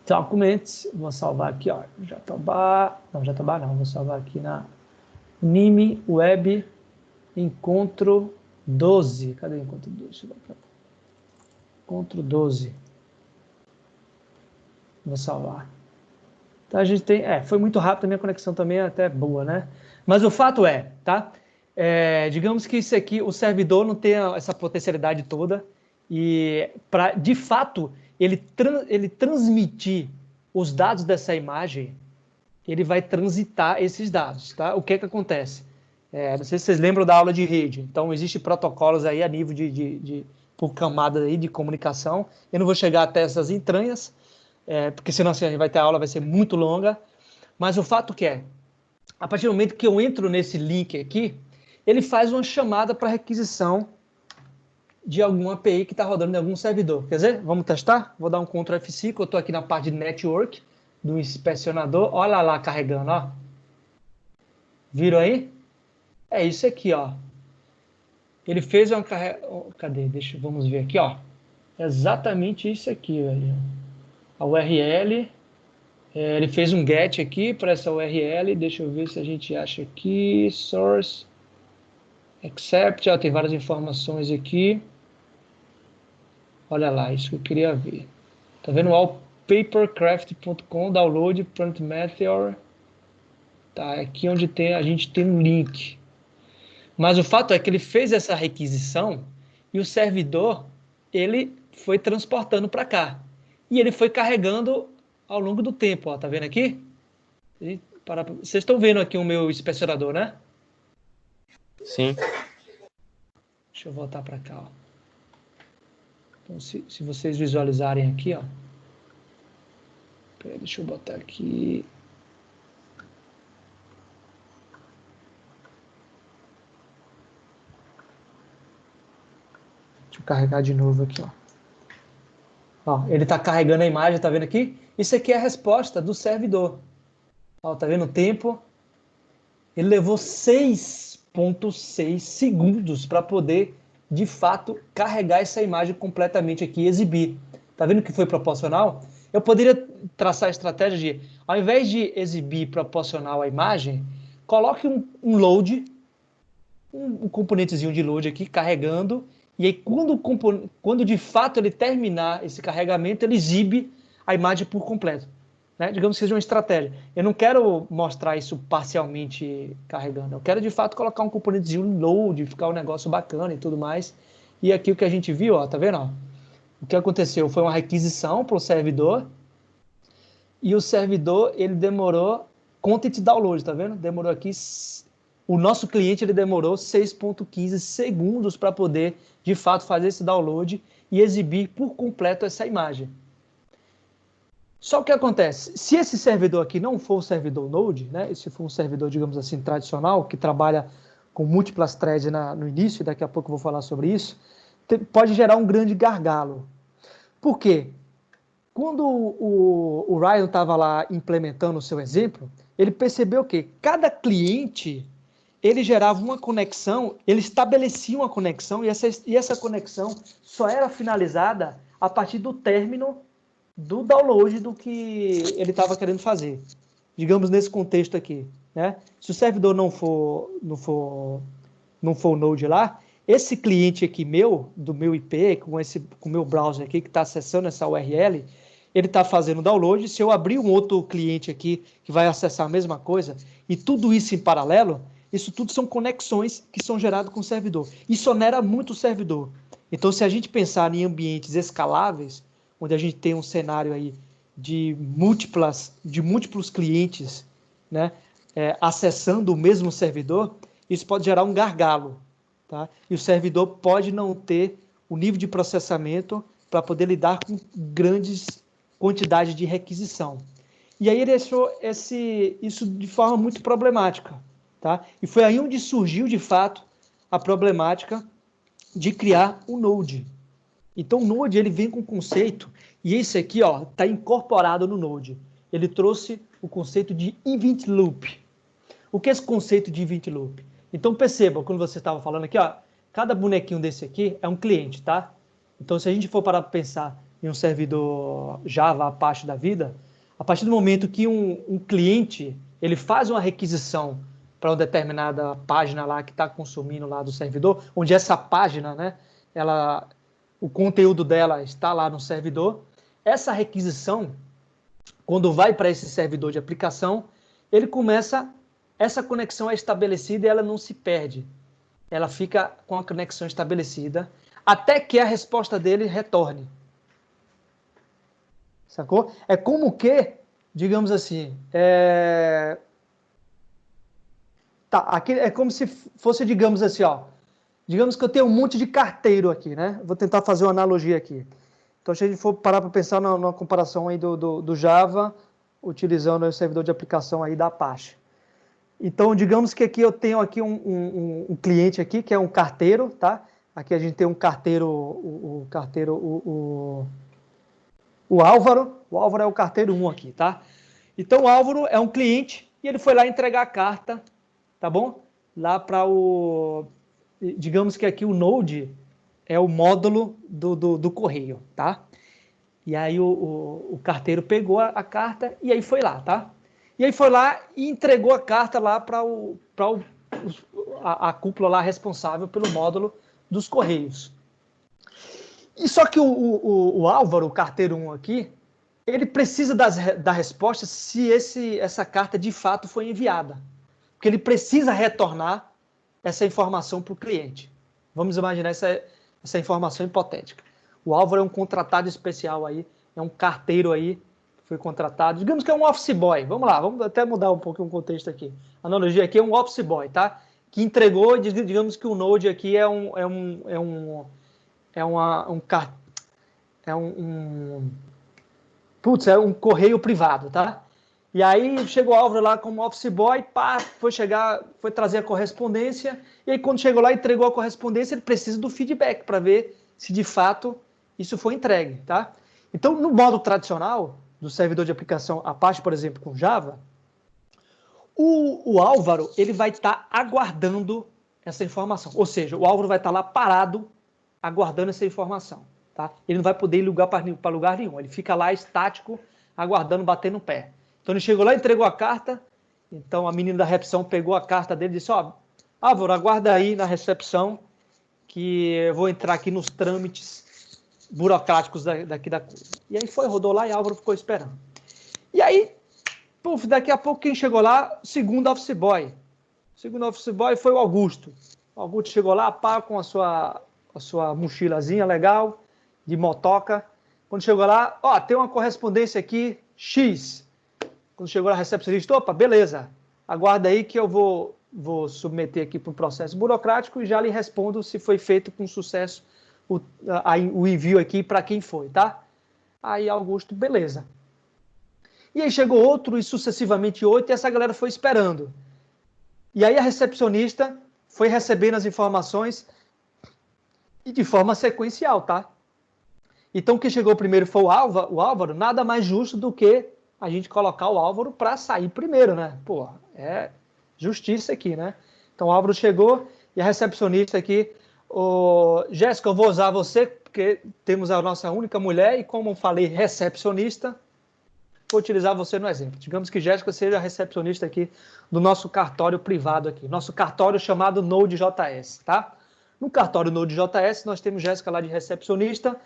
Documents. Vou salvar aqui, ó. Jatobá. Não, Jatobá não. Vou salvar aqui na Nime Web Encontro 12. Cadê o Encontro 12? Deixa eu dar pra... Encontro 12. Vou salvar. Então a gente tem... foi muito rápido, a minha conexão também é até boa, né? Mas o fato tá? Digamos que isso aqui, o servidor não tem essa potencialidade toda e para, de fato, ele transmitir os dados dessa imagem, ele vai transitar esses dados, tá? O que acontece? Não sei se vocês lembram da aula de rede. Então, existem protocolos aí a nível por camada aí de comunicação. Eu não vou chegar até essas entranhas, porque senão assim, a aula vai ser muito longa. Mas o fato a partir do momento que eu entro nesse link aqui, ele faz uma chamada para requisição de alguma API que está rodando em algum servidor. Quer dizer? Vamos testar? Vou dar um Ctrl F5, eu estou aqui na parte de Network. do inspecionador. Olha lá carregando, ó. Viram aí? É isso aqui, ó. Ele fez uma carrega... Cadê? Vamos ver aqui, ó. Exatamente isso aqui, velho. A URL. Ele fez um get aqui para essa URL. Deixa eu ver se a gente acha aqui. Source. Accept. Ó, tem várias informações aqui. Olha lá, isso que eu queria ver. Tá vendo? Wallpapercraft.com, download, print meteor. Tá, aqui onde a gente tem um link. Mas o fato é que ele fez essa requisição e o servidor, ele foi transportando para cá. E ele foi carregando ao longo do tempo, ó, tá vendo aqui? Vocês estão vendo aqui o meu inspecionador, né? Sim. Deixa eu voltar para cá, ó. Então, se vocês visualizarem aqui, ó. Peraí, deixa eu botar aqui. Deixa eu carregar de novo aqui, ó. Ó, ele está carregando a imagem, tá vendo aqui? Isso aqui é a resposta do servidor. Ó, tá vendo o tempo? Ele levou 6,6 segundos para poder, de fato, carregar essa imagem completamente aqui e exibir. Tá vendo que foi proporcional? Eu poderia traçar a estratégia de, ao invés de exibir proporcional à imagem, coloque um load, um componentezinho de load aqui, carregando, e aí quando de fato ele terminar esse carregamento, ele exibe a imagem por completo. Né? Digamos que seja uma estratégia. Eu não quero mostrar isso parcialmente carregando. Eu quero de fato colocar um componentezinho load, ficar um negócio bacana e tudo mais. E aqui o que a gente viu, ó, tá vendo? Ó? O que aconteceu foi uma requisição para o servidor, e o servidor ele demorou content download, tá vendo? Demorou aqui. O nosso cliente ele demorou 6,15 segundos para poder, de fato, fazer esse download e exibir por completo essa imagem. Só o que acontece? Se esse servidor aqui não for o servidor Node, né, se for um servidor, digamos assim, tradicional, que trabalha com múltiplas threads no início, e daqui a pouco eu vou falar sobre isso, pode gerar um grande gargalo. Por quê? Quando o Ryan estava lá implementando o seu exemplo, ele percebeu que cada cliente ele gerava uma conexão, ele estabelecia uma conexão, e essa conexão só era finalizada a partir do término do download do que ele estava querendo fazer. Digamos nesse contexto aqui, né? Se o servidor não for o Node lá, esse cliente aqui do meu IP, com o meu browser aqui que está acessando essa URL, ele está fazendo o download. Se eu abrir um outro cliente aqui que vai acessar a mesma coisa, e tudo isso em paralelo, isso tudo são conexões que são geradas com o servidor. Isso onera muito o servidor. Então, se a gente pensar em ambientes escaláveis, onde a gente tem um cenário aí de múltiplos clientes, né, acessando o mesmo servidor, isso pode gerar um gargalo. Tá? E o servidor pode não ter o nível de processamento para poder lidar com grandes quantidades de requisição. E aí ele achou isso de forma muito problemática. Tá? E foi aí onde surgiu, de fato, a problemática de criar um Node. Então, o Node ele vem com um conceito, e esse aqui está incorporado no Node. Ele trouxe o conceito de Event Loop. O que é esse conceito de Event Loop? Então, perceba, quando você estava falando aqui, cada bonequinho desse aqui é um cliente, tá? Então, se a gente for parar para pensar em um servidor Java, Apache da vida, a partir do momento que um cliente ele faz uma requisição para uma determinada página lá que está consumindo lá do servidor, onde essa página, né, o conteúdo dela está lá no servidor, essa requisição, quando vai para esse servidor de aplicação, essa conexão é estabelecida e ela não se perde. Ela fica com a conexão estabelecida até que a resposta dele retorne. Sacou? É como que, digamos assim, aqui é como se fosse, digamos assim, digamos que eu tenho um monte de carteiro aqui, né? Vou tentar fazer uma analogia aqui. Então, se a gente for parar para pensar numa comparação aí do Java, utilizando o servidor de aplicação aí da Apache. Então, digamos que aqui eu tenho aqui um cliente aqui, que é um carteiro, tá? Aqui a gente tem um carteiro, o Álvaro. O Álvaro é o carteiro 1 aqui, tá? Então, o Álvaro é um cliente e ele foi lá entregar a carta, tá bom? Lá para o... Digamos que aqui o Node é o módulo do correio, tá? E aí o carteiro pegou a carta e aí foi lá, tá? E aí foi lá e entregou a carta lá para a cúpula lá responsável pelo módulo dos correios. E só que o Álvaro, o carteiro 1 aqui, ele precisa da resposta se essa carta de fato foi enviada. Porque ele precisa retornar essa informação para o cliente. Vamos imaginar essa informação hipotética. O Álvaro é um contratado especial aí, é um carteiro aí, foi contratado. Digamos que é um office boy. Vamos lá, vamos até mudar um pouquinho o contexto aqui. A analogia aqui é um office boy, tá? Que entregou, digamos que o Node aqui é um correio privado, tá? E aí chegou o Álvaro lá como office boy, pá, foi trazer a correspondência, e aí quando chegou lá e entregou a correspondência, ele precisa do feedback para ver se de fato isso foi entregue, tá? Então, no modo tradicional do servidor de aplicação Apache, por exemplo, com Java, o Álvaro ele vai estar aguardando essa informação. Ou seja, o Álvaro vai estar lá parado, aguardando essa informação. Tá? Ele não vai poder ir para lugar nenhum. Ele fica lá estático, aguardando, batendo o pé. Então ele chegou lá, entregou a carta. Então a menina da recepção pegou a carta dele e disse: ó, Álvaro, aguarda aí na recepção que eu vou entrar aqui nos trâmites burocráticos daqui da coisa. E aí rodou lá e Álvaro ficou esperando. E aí, puf, daqui a pouco quem chegou lá? Segundo office boy. O segundo office boy foi o Augusto. O Augusto chegou lá, pá, com a sua mochilazinha legal, de motoca. Quando chegou lá, ó, tem uma correspondência aqui, X. Quando chegou lá, a recepcionista, opa, beleza, aguarda aí que eu vou submeter aqui para o processo burocrático e já lhe respondo se foi feito com sucesso o envio aqui para quem foi, tá? Aí Augusto, beleza. E aí chegou outro e sucessivamente 8 e essa galera foi esperando. E aí a recepcionista foi recebendo as informações e de forma sequencial, tá? Então, quem chegou primeiro foi o Álvaro, nada mais justo do que a gente colocar o Álvaro para sair primeiro, né? Pô, é justiça aqui, né? Então, o Álvaro chegou e a recepcionista aqui, Jéssica, eu vou usar você, porque temos a nossa única mulher e, como eu falei, recepcionista, vou utilizar você no exemplo. Digamos que Jéssica seja a recepcionista aqui do nosso cartório privado aqui, nosso cartório chamado Node.js, tá? No cartório Node.js, nós temos Jéssica lá de recepcionista,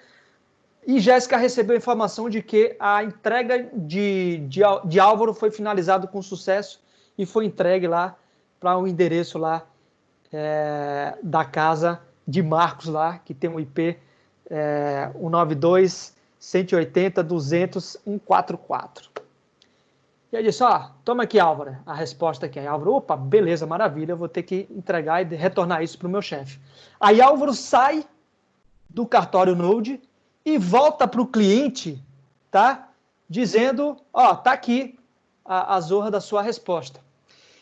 e Jéssica recebeu a informação de que a entrega de Álvaro foi finalizada com sucesso e foi entregue lá para o endereço lá da casa de Marcos lá, que tem um IP 192.180.200.144. E aí disse, ó, toma aqui, Álvaro, a resposta aqui. Aí Álvaro, opa, beleza, maravilha, eu vou ter que entregar e retornar isso para o meu chefe. Aí Álvaro sai do cartório Node e volta para o cliente, tá? Dizendo, ó, tá aqui a zorra da sua resposta.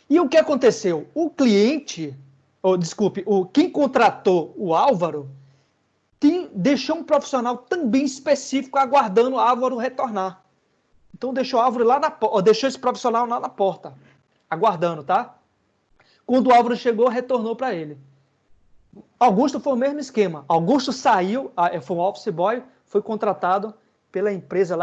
E o que aconteceu? O cliente, quem contratou o Álvaro, deixou um profissional também específico aguardando o Álvaro retornar. Então deixou o Álvaro lá deixou esse profissional lá na porta, aguardando, tá? Quando o Álvaro chegou, retornou para ele. Augusto foi o mesmo esquema. Augusto saiu, foi um office boy, foi contratado pela empresa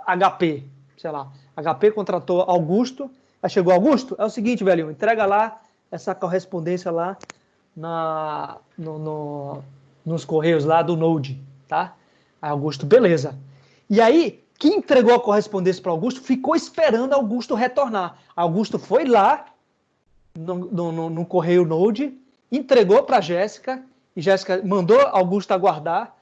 HP, sei lá. HP contratou Augusto, aí chegou Augusto, é o seguinte, velho, entrega lá essa correspondência lá nos correios lá do Node, tá? Aí Augusto, beleza. E aí, quem entregou a correspondência para Augusto ficou esperando Augusto retornar. Augusto foi lá no correio Node, entregou para Jéssica, e Jéssica mandou Augusto aguardar.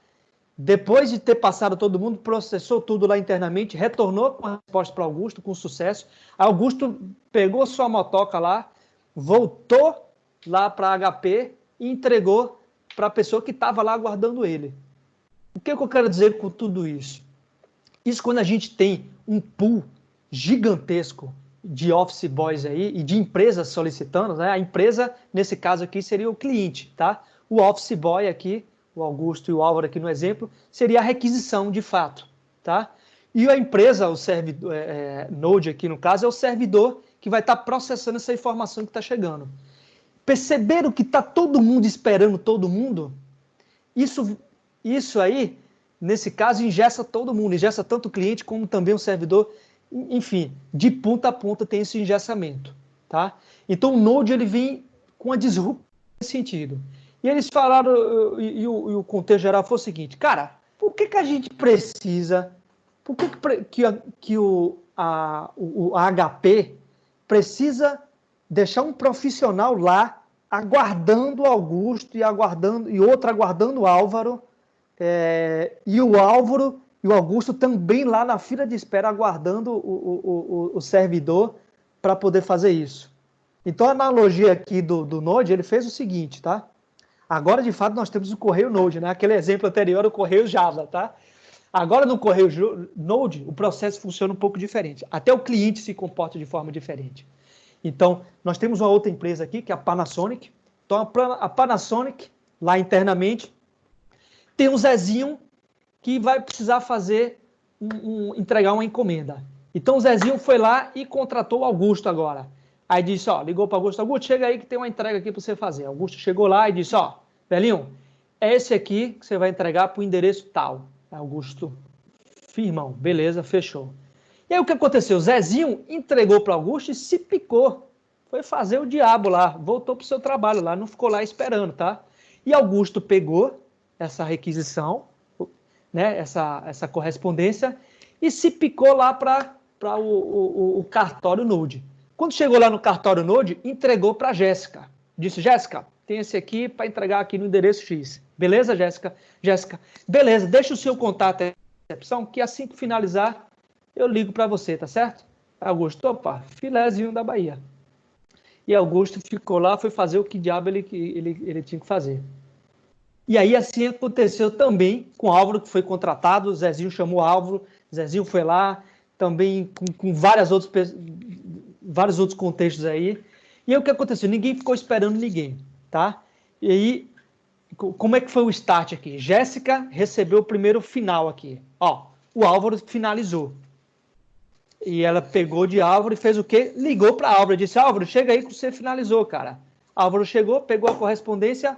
Depois de ter passado todo mundo, processou tudo lá internamente, retornou com a resposta para Augusto, com sucesso. Augusto pegou sua motoca lá, voltou lá para HP e entregou para a pessoa que estava lá aguardando ele. O que eu quero dizer com tudo isso? Isso quando a gente tem um pool gigantesco de office boys aí e de empresas solicitando, né? A empresa, nesse caso aqui, seria o cliente, tá? O office boy aqui, o Augusto e o Álvaro aqui no exemplo, seria a requisição de fato, tá? E a empresa, o servidor, Node aqui no caso, é o servidor que vai estar processando essa informação que está chegando. Perceberam que está todo mundo esperando todo mundo? Isso aí, nesse caso, ingessa todo mundo, ingessa tanto o cliente como também o servidor. Enfim, de ponta a ponta tem esse engessamento. Tá? Então o Node ele vem com a disrupção nesse sentido. E eles falaram, e o contexto geral foi o seguinte, cara, por que a gente precisa, por que o HP precisa deixar um profissional lá aguardando o Augusto e outro aguardando o Álvaro, e o Álvaro e o Augusto também lá na fila de espera aguardando o servidor para poder fazer isso. Então a analogia aqui do Node, ele fez o seguinte, tá? Agora, de fato, nós temos o correio Node, né? Aquele exemplo anterior, o correio Java, tá? Agora, no correio Node, o processo funciona um pouco diferente. Até o cliente se comporta de forma diferente. Então, nós temos uma outra empresa aqui, que é a Panasonic. Então, a Panasonic, lá internamente, tem um Zezinho que vai precisar fazer entregar uma encomenda. Então, o Zezinho foi lá e contratou o Augusto agora. Aí disse, ligou para o Augusto, Augusto, chega aí que tem uma entrega aqui para você fazer. Augusto chegou lá e disse, velhinho, é esse aqui que você vai entregar para o endereço tal. Augusto, firmão, beleza, fechou. E aí o que aconteceu? O Zezinho entregou para o Augusto e se picou. Foi fazer o diabo lá, voltou para o seu trabalho lá, não ficou lá esperando, tá? E Augusto pegou essa requisição, né, essa correspondência, e se picou lá para o cartório Node. Quando chegou lá no cartório Node, entregou para a Jéssica. Disse, Jéssica, tem esse aqui para entregar aqui no endereço X. Beleza, Jéssica? Jéssica, beleza, deixa o seu contato aí na recepção, que assim que finalizar, eu ligo para você, tá certo? Augusto, opa, filézinho da Bahia. E Augusto ficou lá, foi fazer o que diabo ele tinha que fazer. E aí assim aconteceu também com o Álvaro, que foi contratado, o Zezinho chamou o Álvaro, o Zezinho foi lá, também com vários outros contextos aí. E aí o que aconteceu? Ninguém ficou esperando ninguém, tá? E aí, como é que foi o start aqui? Jéssica recebeu o primeiro final aqui. O Álvaro finalizou. E ela pegou de Álvaro e fez o quê? Ligou para Álvaro e disse, Álvaro, chega aí que você finalizou, cara. Álvaro chegou, pegou a correspondência,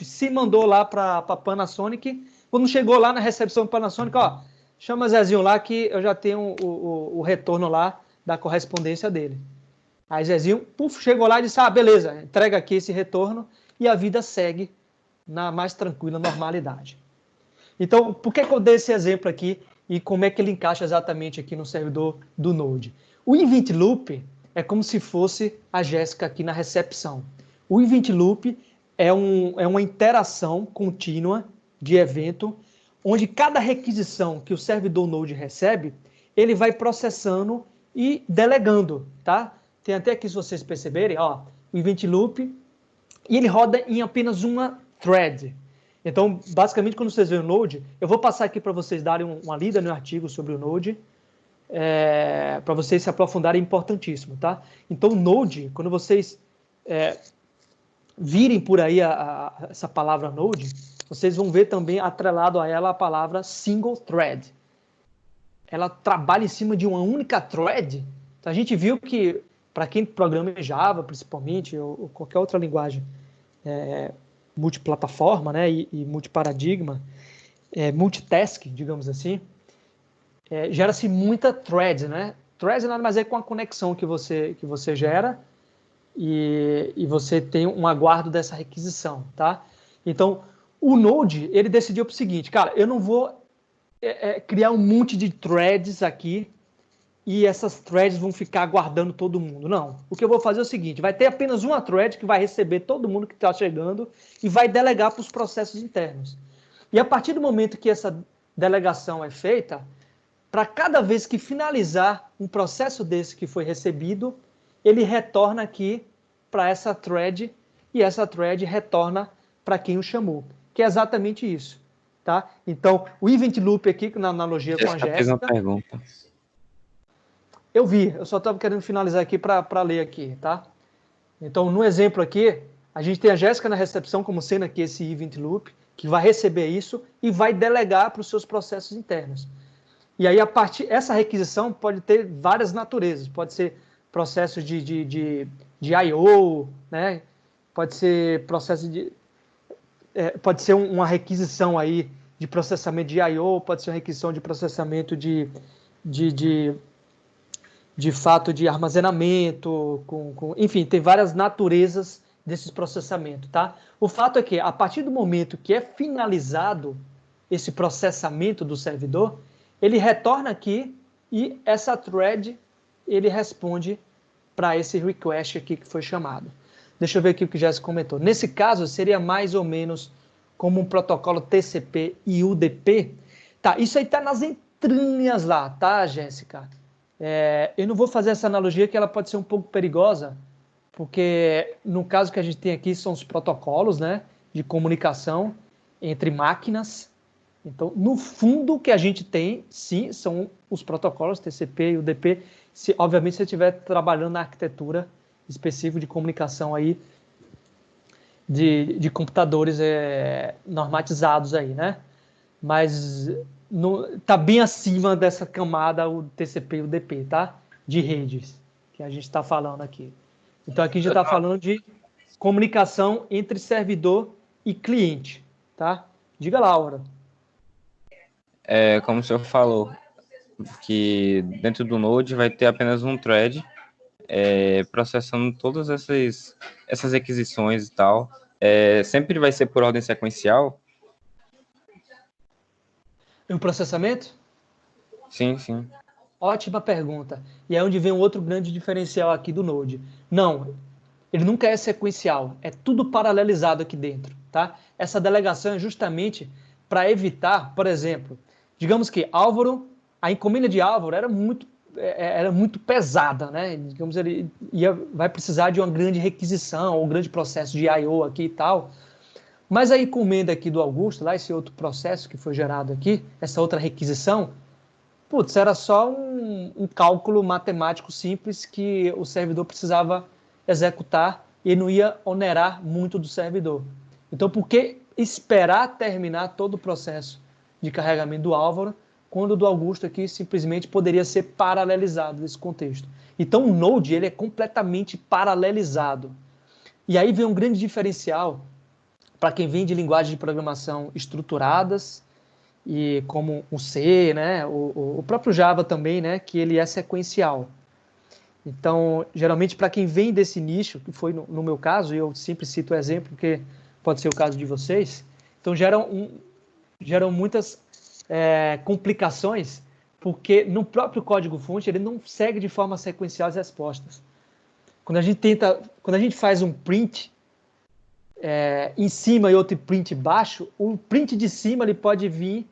se mandou lá para a Panasonic. Quando chegou lá na recepção da Panasonic, chama Zezinho lá que eu já tenho o retorno lá da correspondência dele. Aí Zezinho, chegou lá e disse, beleza, entrega aqui esse retorno e a vida segue na mais tranquila normalidade. Então, por que eu dei esse exemplo aqui e como é que ele encaixa exatamente aqui no servidor do Node? O Event Loop é como se fosse a Jéssica aqui na recepção. O Event Loop é uma interação contínua de evento, onde cada requisição que o servidor Node recebe, ele vai processando e delegando, tá? Tem até aqui, se vocês perceberem, o Event Loop, e ele roda em apenas uma thread. Então, basicamente, quando vocês veem o Node, eu vou passar aqui para vocês darem uma lida no artigo sobre o Node, para vocês se aprofundarem, é importantíssimo, tá? Então, o Node, quando vocês virem por aí essa palavra Node, vocês vão ver também atrelado a ela a palavra single thread. Ela trabalha em cima de uma única thread. Então, a gente viu que, para quem programa em Java, principalmente, ou qualquer outra linguagem multiplataforma, né, e multiparadigma, multitask, digamos assim, gera-se muita thread, né? Thread nada mais é com a conexão que você gera e você tem um aguardo dessa requisição, tá? Então, o Node, ele decidiu para o seguinte, cara, eu não vou criar um monte de threads aqui e essas threads vão ficar aguardando todo mundo. Não. O que eu vou fazer é o seguinte, vai ter apenas uma thread que vai receber todo mundo que está chegando e vai delegar para os processos internos. E a partir do momento que essa delegação é feita, para cada vez que finalizar um processo desse que foi recebido, ele retorna aqui para essa thread e essa thread retorna para quem o chamou, que é exatamente isso. Tá? Então, o Event Loop aqui, na analogia com a Jéssica... fez uma pergunta. Eu vi, eu só estava querendo finalizar aqui para ler aqui, tá? Então, no exemplo aqui, a gente tem a Jéssica na recepção como sendo aqui esse Event Loop, que vai receber isso e vai delegar para os seus processos internos. E aí, essa requisição pode ter várias naturezas. Pode ser processo de I/O, né? Pode ser processo pode ser uma requisição aí de processamento de I/O, pode ser uma requisição de processamento de fato de armazenamento, enfim, tem várias naturezas desses processamentos, tá? O fato é que, a partir do momento que é finalizado esse processamento do servidor, ele retorna aqui e essa thread, ele responde para esse request aqui que foi chamado. Deixa eu ver aqui o que o Jéssica comentou. Nesse caso, seria mais ou menos como um protocolo TCP e UDP. Tá, isso aí está nas entranhas lá, tá, Jéssica? Eu não vou fazer essa analogia que ela pode ser um pouco perigosa, porque no caso que a gente tem aqui são os protocolos, né, de comunicação entre máquinas. Então, no fundo, o que a gente tem, sim, são os protocolos TCP e UDP, obviamente, se você estiver trabalhando na arquitetura específica de comunicação aí, de computadores normatizados aí, né? Mas tá bem acima dessa camada o TCP e o UDP, tá? De redes, que a gente está falando aqui. Então, aqui a gente está falando de comunicação entre servidor e cliente, tá? Diga lá, Laura. Como o senhor falou, que dentro do Node vai ter apenas um thread processando todas essas requisições e tal. Sempre vai ser por ordem sequencial? E o processamento? Sim, sim. Ótima pergunta. E é onde vem um outro grande diferencial aqui do Node. Não, ele nunca é sequencial, é tudo paralelizado aqui dentro, tá? Essa delegação é justamente para evitar, por exemplo, digamos que Álvaro, a encomenda de Álvaro era muito pesada, né? Digamos, ele vai precisar de uma grande requisição, ou um grande processo de I/O aqui e tal. Mas a encomenda aqui do Augusto, lá esse outro processo que foi gerado aqui, essa outra requisição, putz, era só um cálculo matemático simples que o servidor precisava executar e não ia onerar muito do servidor. Então, por que esperar terminar todo o processo de carregamento do Álvaro, quando o do Augusto aqui simplesmente poderia ser paralelizado nesse contexto? Então, o Node ele é completamente paralelizado. E aí vem um grande diferencial para quem vem de linguagens de programação estruturadas, e como o C, né, o próprio Java também, né, que ele é sequencial. Então, geralmente, para quem vem desse nicho, que foi no meu caso, e eu sempre cito o exemplo, porque pode ser o caso de vocês, então geram muitas complicações, porque no próprio código-fonte ele não segue de forma sequencial as respostas. Quando a gente faz um print em cima e outro print baixo, o print de cima ele pode vir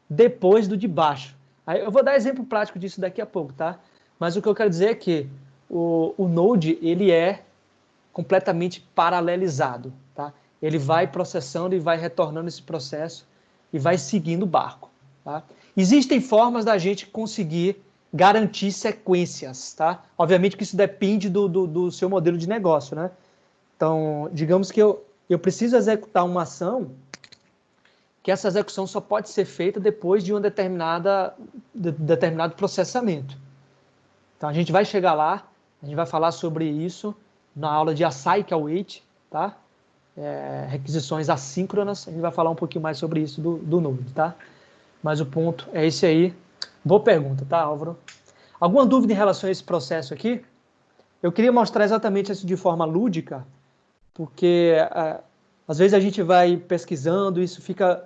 depois do de baixo. Aí eu vou dar exemplo prático disso daqui a pouco, tá? Mas o que eu quero dizer é que o Node ele é completamente paralelizado, tá? Ele vai processando e vai retornando esse processo e vai seguindo o barco, tá? Existem formas da gente conseguir garantir sequências, tá? Obviamente que isso depende do seu modelo de negócio, né? Então, digamos que eu preciso executar uma ação que essa execução só pode ser feita depois de determinado processamento. Então, a gente vai chegar lá, a gente vai falar sobre isso na aula de Acyclic Await, tá? Requisições assíncronas, a gente vai falar um pouquinho mais sobre isso do Node, tá? Mas o ponto é esse aí. Boa pergunta, tá, Álvaro? Alguma dúvida em relação a esse processo aqui? Eu queria mostrar exatamente isso de forma lúdica, porque às vezes a gente vai pesquisando, isso fica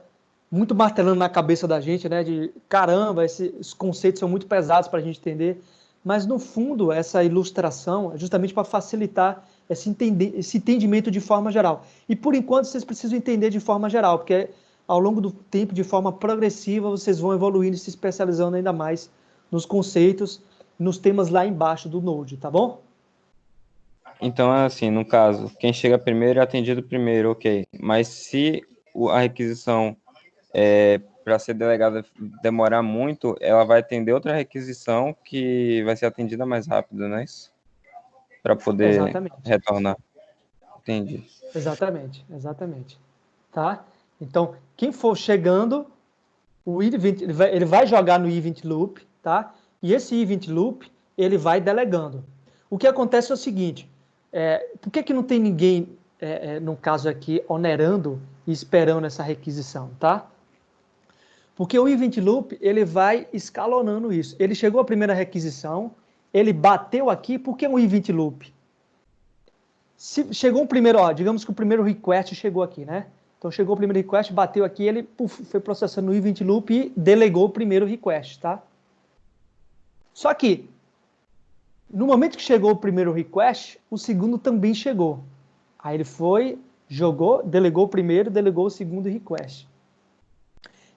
muito martelando na cabeça da gente, né? De caramba, esses conceitos são muito pesados para a gente entender. Mas no fundo, essa ilustração é justamente para facilitar esse entendimento de forma geral. E por enquanto vocês precisam entender de forma geral, porque ao longo do tempo, de forma progressiva, vocês vão evoluindo e se especializando ainda mais nos conceitos, nos temas lá embaixo do Node, tá bom? Então, assim, no caso, quem chega primeiro é atendido primeiro, ok. Mas se a requisição para ser delegada demorar muito, ela vai atender outra requisição que vai ser atendida mais rápido, não é isso? Para poder Exatamente. retornar. Entendi. Exatamente. Tá? Então, quem for chegando, O event, ele vai jogar no event loop, tá? E esse event loop, ele vai delegando. O que acontece é o seguinte, por que não tem ninguém, no caso aqui, onerando e esperando essa requisição, tá? Porque o event loop, ele vai escalonando isso. Ele chegou à primeira requisição, ele bateu aqui, por que um event loop? Se chegou um primeiro, digamos que o primeiro request chegou aqui, né? Então chegou o primeiro request, bateu aqui, ele foi processando o event loop e delegou o primeiro request, tá? Só que, no momento que chegou o primeiro request, o segundo também chegou. Aí ele foi, jogou, delegou o primeiro, delegou o segundo request.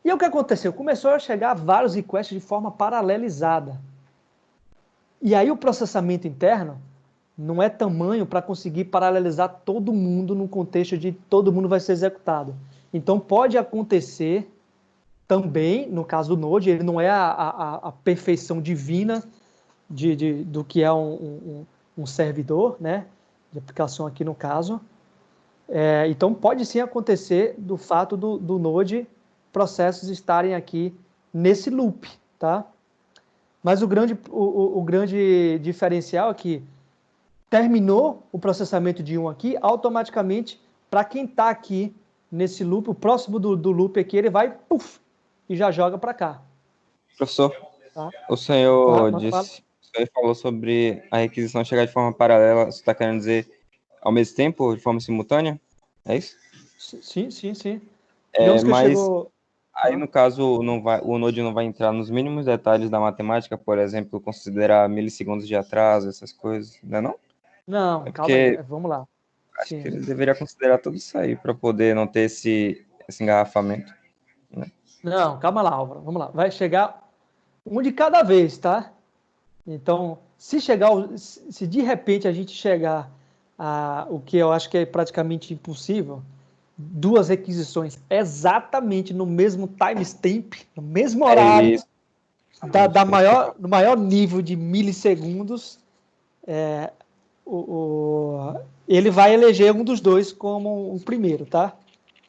E aí o que aconteceu? Começou a chegar vários requests de forma paralelizada. E aí o processamento interno não é tamanho para conseguir paralelizar todo mundo no contexto de todo mundo vai ser executado. Então pode acontecer também, no caso do Node, ele não é a perfeição divina do que é um servidor, né, de aplicação aqui no caso. Então pode sim acontecer do fato do Node processos estarem aqui nesse loop, tá? Mas o grande diferencial é que terminou o processamento de um aqui, automaticamente, para quem está aqui nesse loop, o próximo do loop aqui, ele vai, e já joga para cá. Professor, Tá? o senhor Fala. o senhor falou sobre a requisição chegar de forma paralela, você está querendo dizer ao mesmo tempo, de forma simultânea? É isso? Sim. Digamos que Mas chegou... aí, no caso, o Node não vai entrar nos mínimos detalhes da matemática, por exemplo, considerar milissegundos de atraso, essas coisas, não é não? Não, calma aí, Porque vamos lá. acho Sim. que ele deveria considerar tudo isso aí para poder não ter esse engarrafamento, né? Não, calma lá, Álvaro, vamos lá. Vai chegar um de cada vez, tá? Então, se de repente a gente chegar a o que eu acho que é praticamente impossível, duas requisições exatamente no mesmo timestamp, no mesmo horário, Isso. no maior nível de milissegundos, ele vai eleger um dos dois como o primeiro, tá?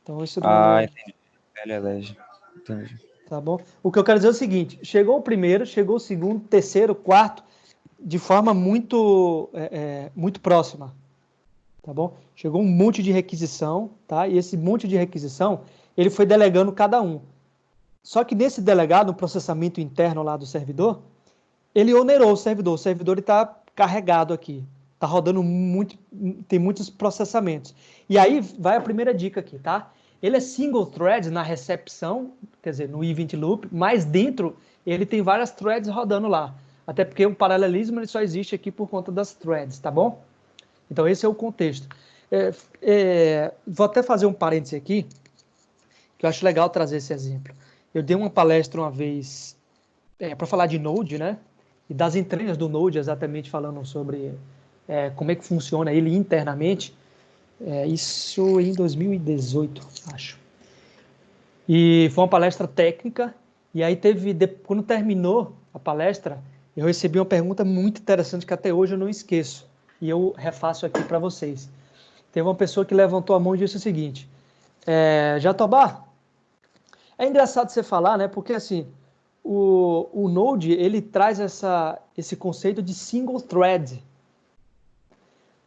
Então isso não... Entendi. Ele elege. Entendi. Tá bom? O que eu quero dizer é o seguinte, chegou o primeiro, chegou o segundo, terceiro, quarto, de forma muito próxima, tá bom? Chegou um monte de requisição, tá? E esse monte de requisição, ele foi delegando cada um. Só que nesse delegado, no processamento interno lá do servidor, ele onerou o servidor está carregado aqui, está rodando muito, tem muitos processamentos. E aí vai a primeira dica aqui, tá? Ele é single thread na recepção, quer dizer, no event loop, mas dentro ele tem várias threads rodando lá. Até porque o paralelismo ele só existe aqui por conta das threads, tá bom? Então esse é o contexto. Vou até fazer um parêntese aqui, que eu acho legal trazer esse exemplo. Eu dei uma palestra uma vez para falar de Node, né? E das entranhas do Node, exatamente falando sobre como é que funciona ele internamente. Isso em 2018, acho. E foi uma palestra técnica. E aí quando terminou a palestra, eu recebi uma pergunta muito interessante que até hoje eu não esqueço. E eu refaço aqui para vocês. Teve uma pessoa que levantou a mão e disse o seguinte: Jatobá, é engraçado você falar, né? Porque assim, o Node ele traz esse conceito de single thread.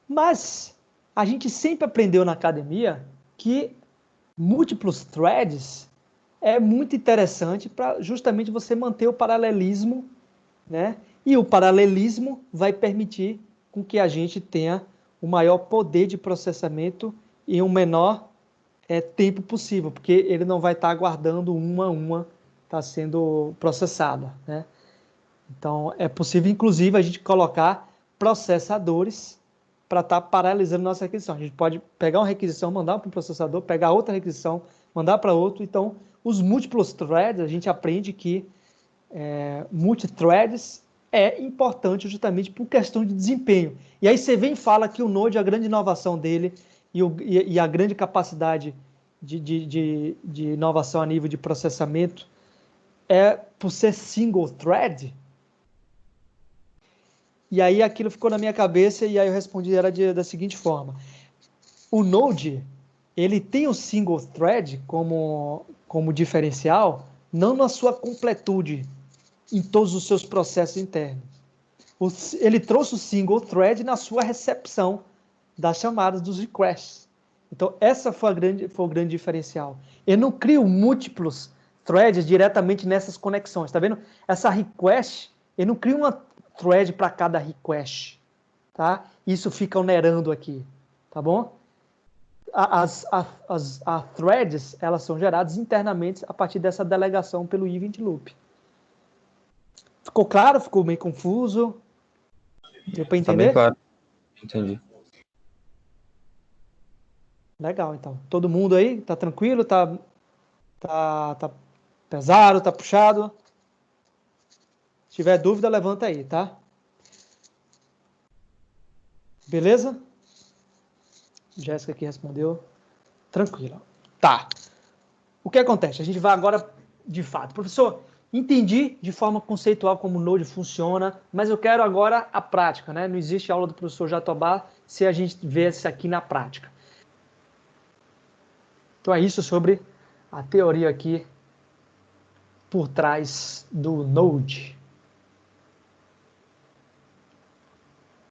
Mas a gente sempre aprendeu na academia que múltiplos threads é muito interessante para justamente você manter o paralelismo, né? E o paralelismo vai permitir com que a gente tenha o maior poder de processamento em um menor tempo possível, porque ele não vai estar aguardando uma a uma estar sendo processada, né? Então, é possível, inclusive, a gente colocar processadores para estar paralisando nossa requisição. A gente pode pegar uma requisição, mandar para um processador, pegar outra requisição, mandar para outro. Então, os múltiplos threads, a gente aprende que multithreads é importante justamente por questão de desempenho. E aí você vem e fala que o Node, a grande inovação dele e a grande capacidade de inovação a nível de processamento é por ser single thread. E aí aquilo ficou na minha cabeça e aí eu respondi da seguinte forma: o Node ele tem o single thread como diferencial, não na sua completude em todos os seus processos internos. Ele trouxe o single thread na sua recepção das chamadas dos requests. Então, essa foi o grande diferencial. Eu não crio múltiplos threads diretamente nessas conexões. Tá vendo? Essa request, eu não crio uma thread para cada request. Tá? Isso fica onerando aqui. Tá bom? As threads, elas são geradas internamente a partir dessa delegação pelo event loop. Ficou claro? Ficou meio confuso? Deu para entender? Tá bem claro. Entendi. Legal, então. Todo mundo aí? Tá tranquilo? Tá pesado? Tá puxado? Se tiver dúvida, levanta aí, tá? Beleza? Jéssica aqui respondeu. Tranquilo. Tá. O que acontece? A gente vai agora, de fato. Professor, entendi de forma conceitual como o Node funciona, mas eu quero agora a prática, né? Não existe aula do professor Jatobá se a gente vê isso aqui na prática. Então é isso sobre a teoria aqui por trás do Node.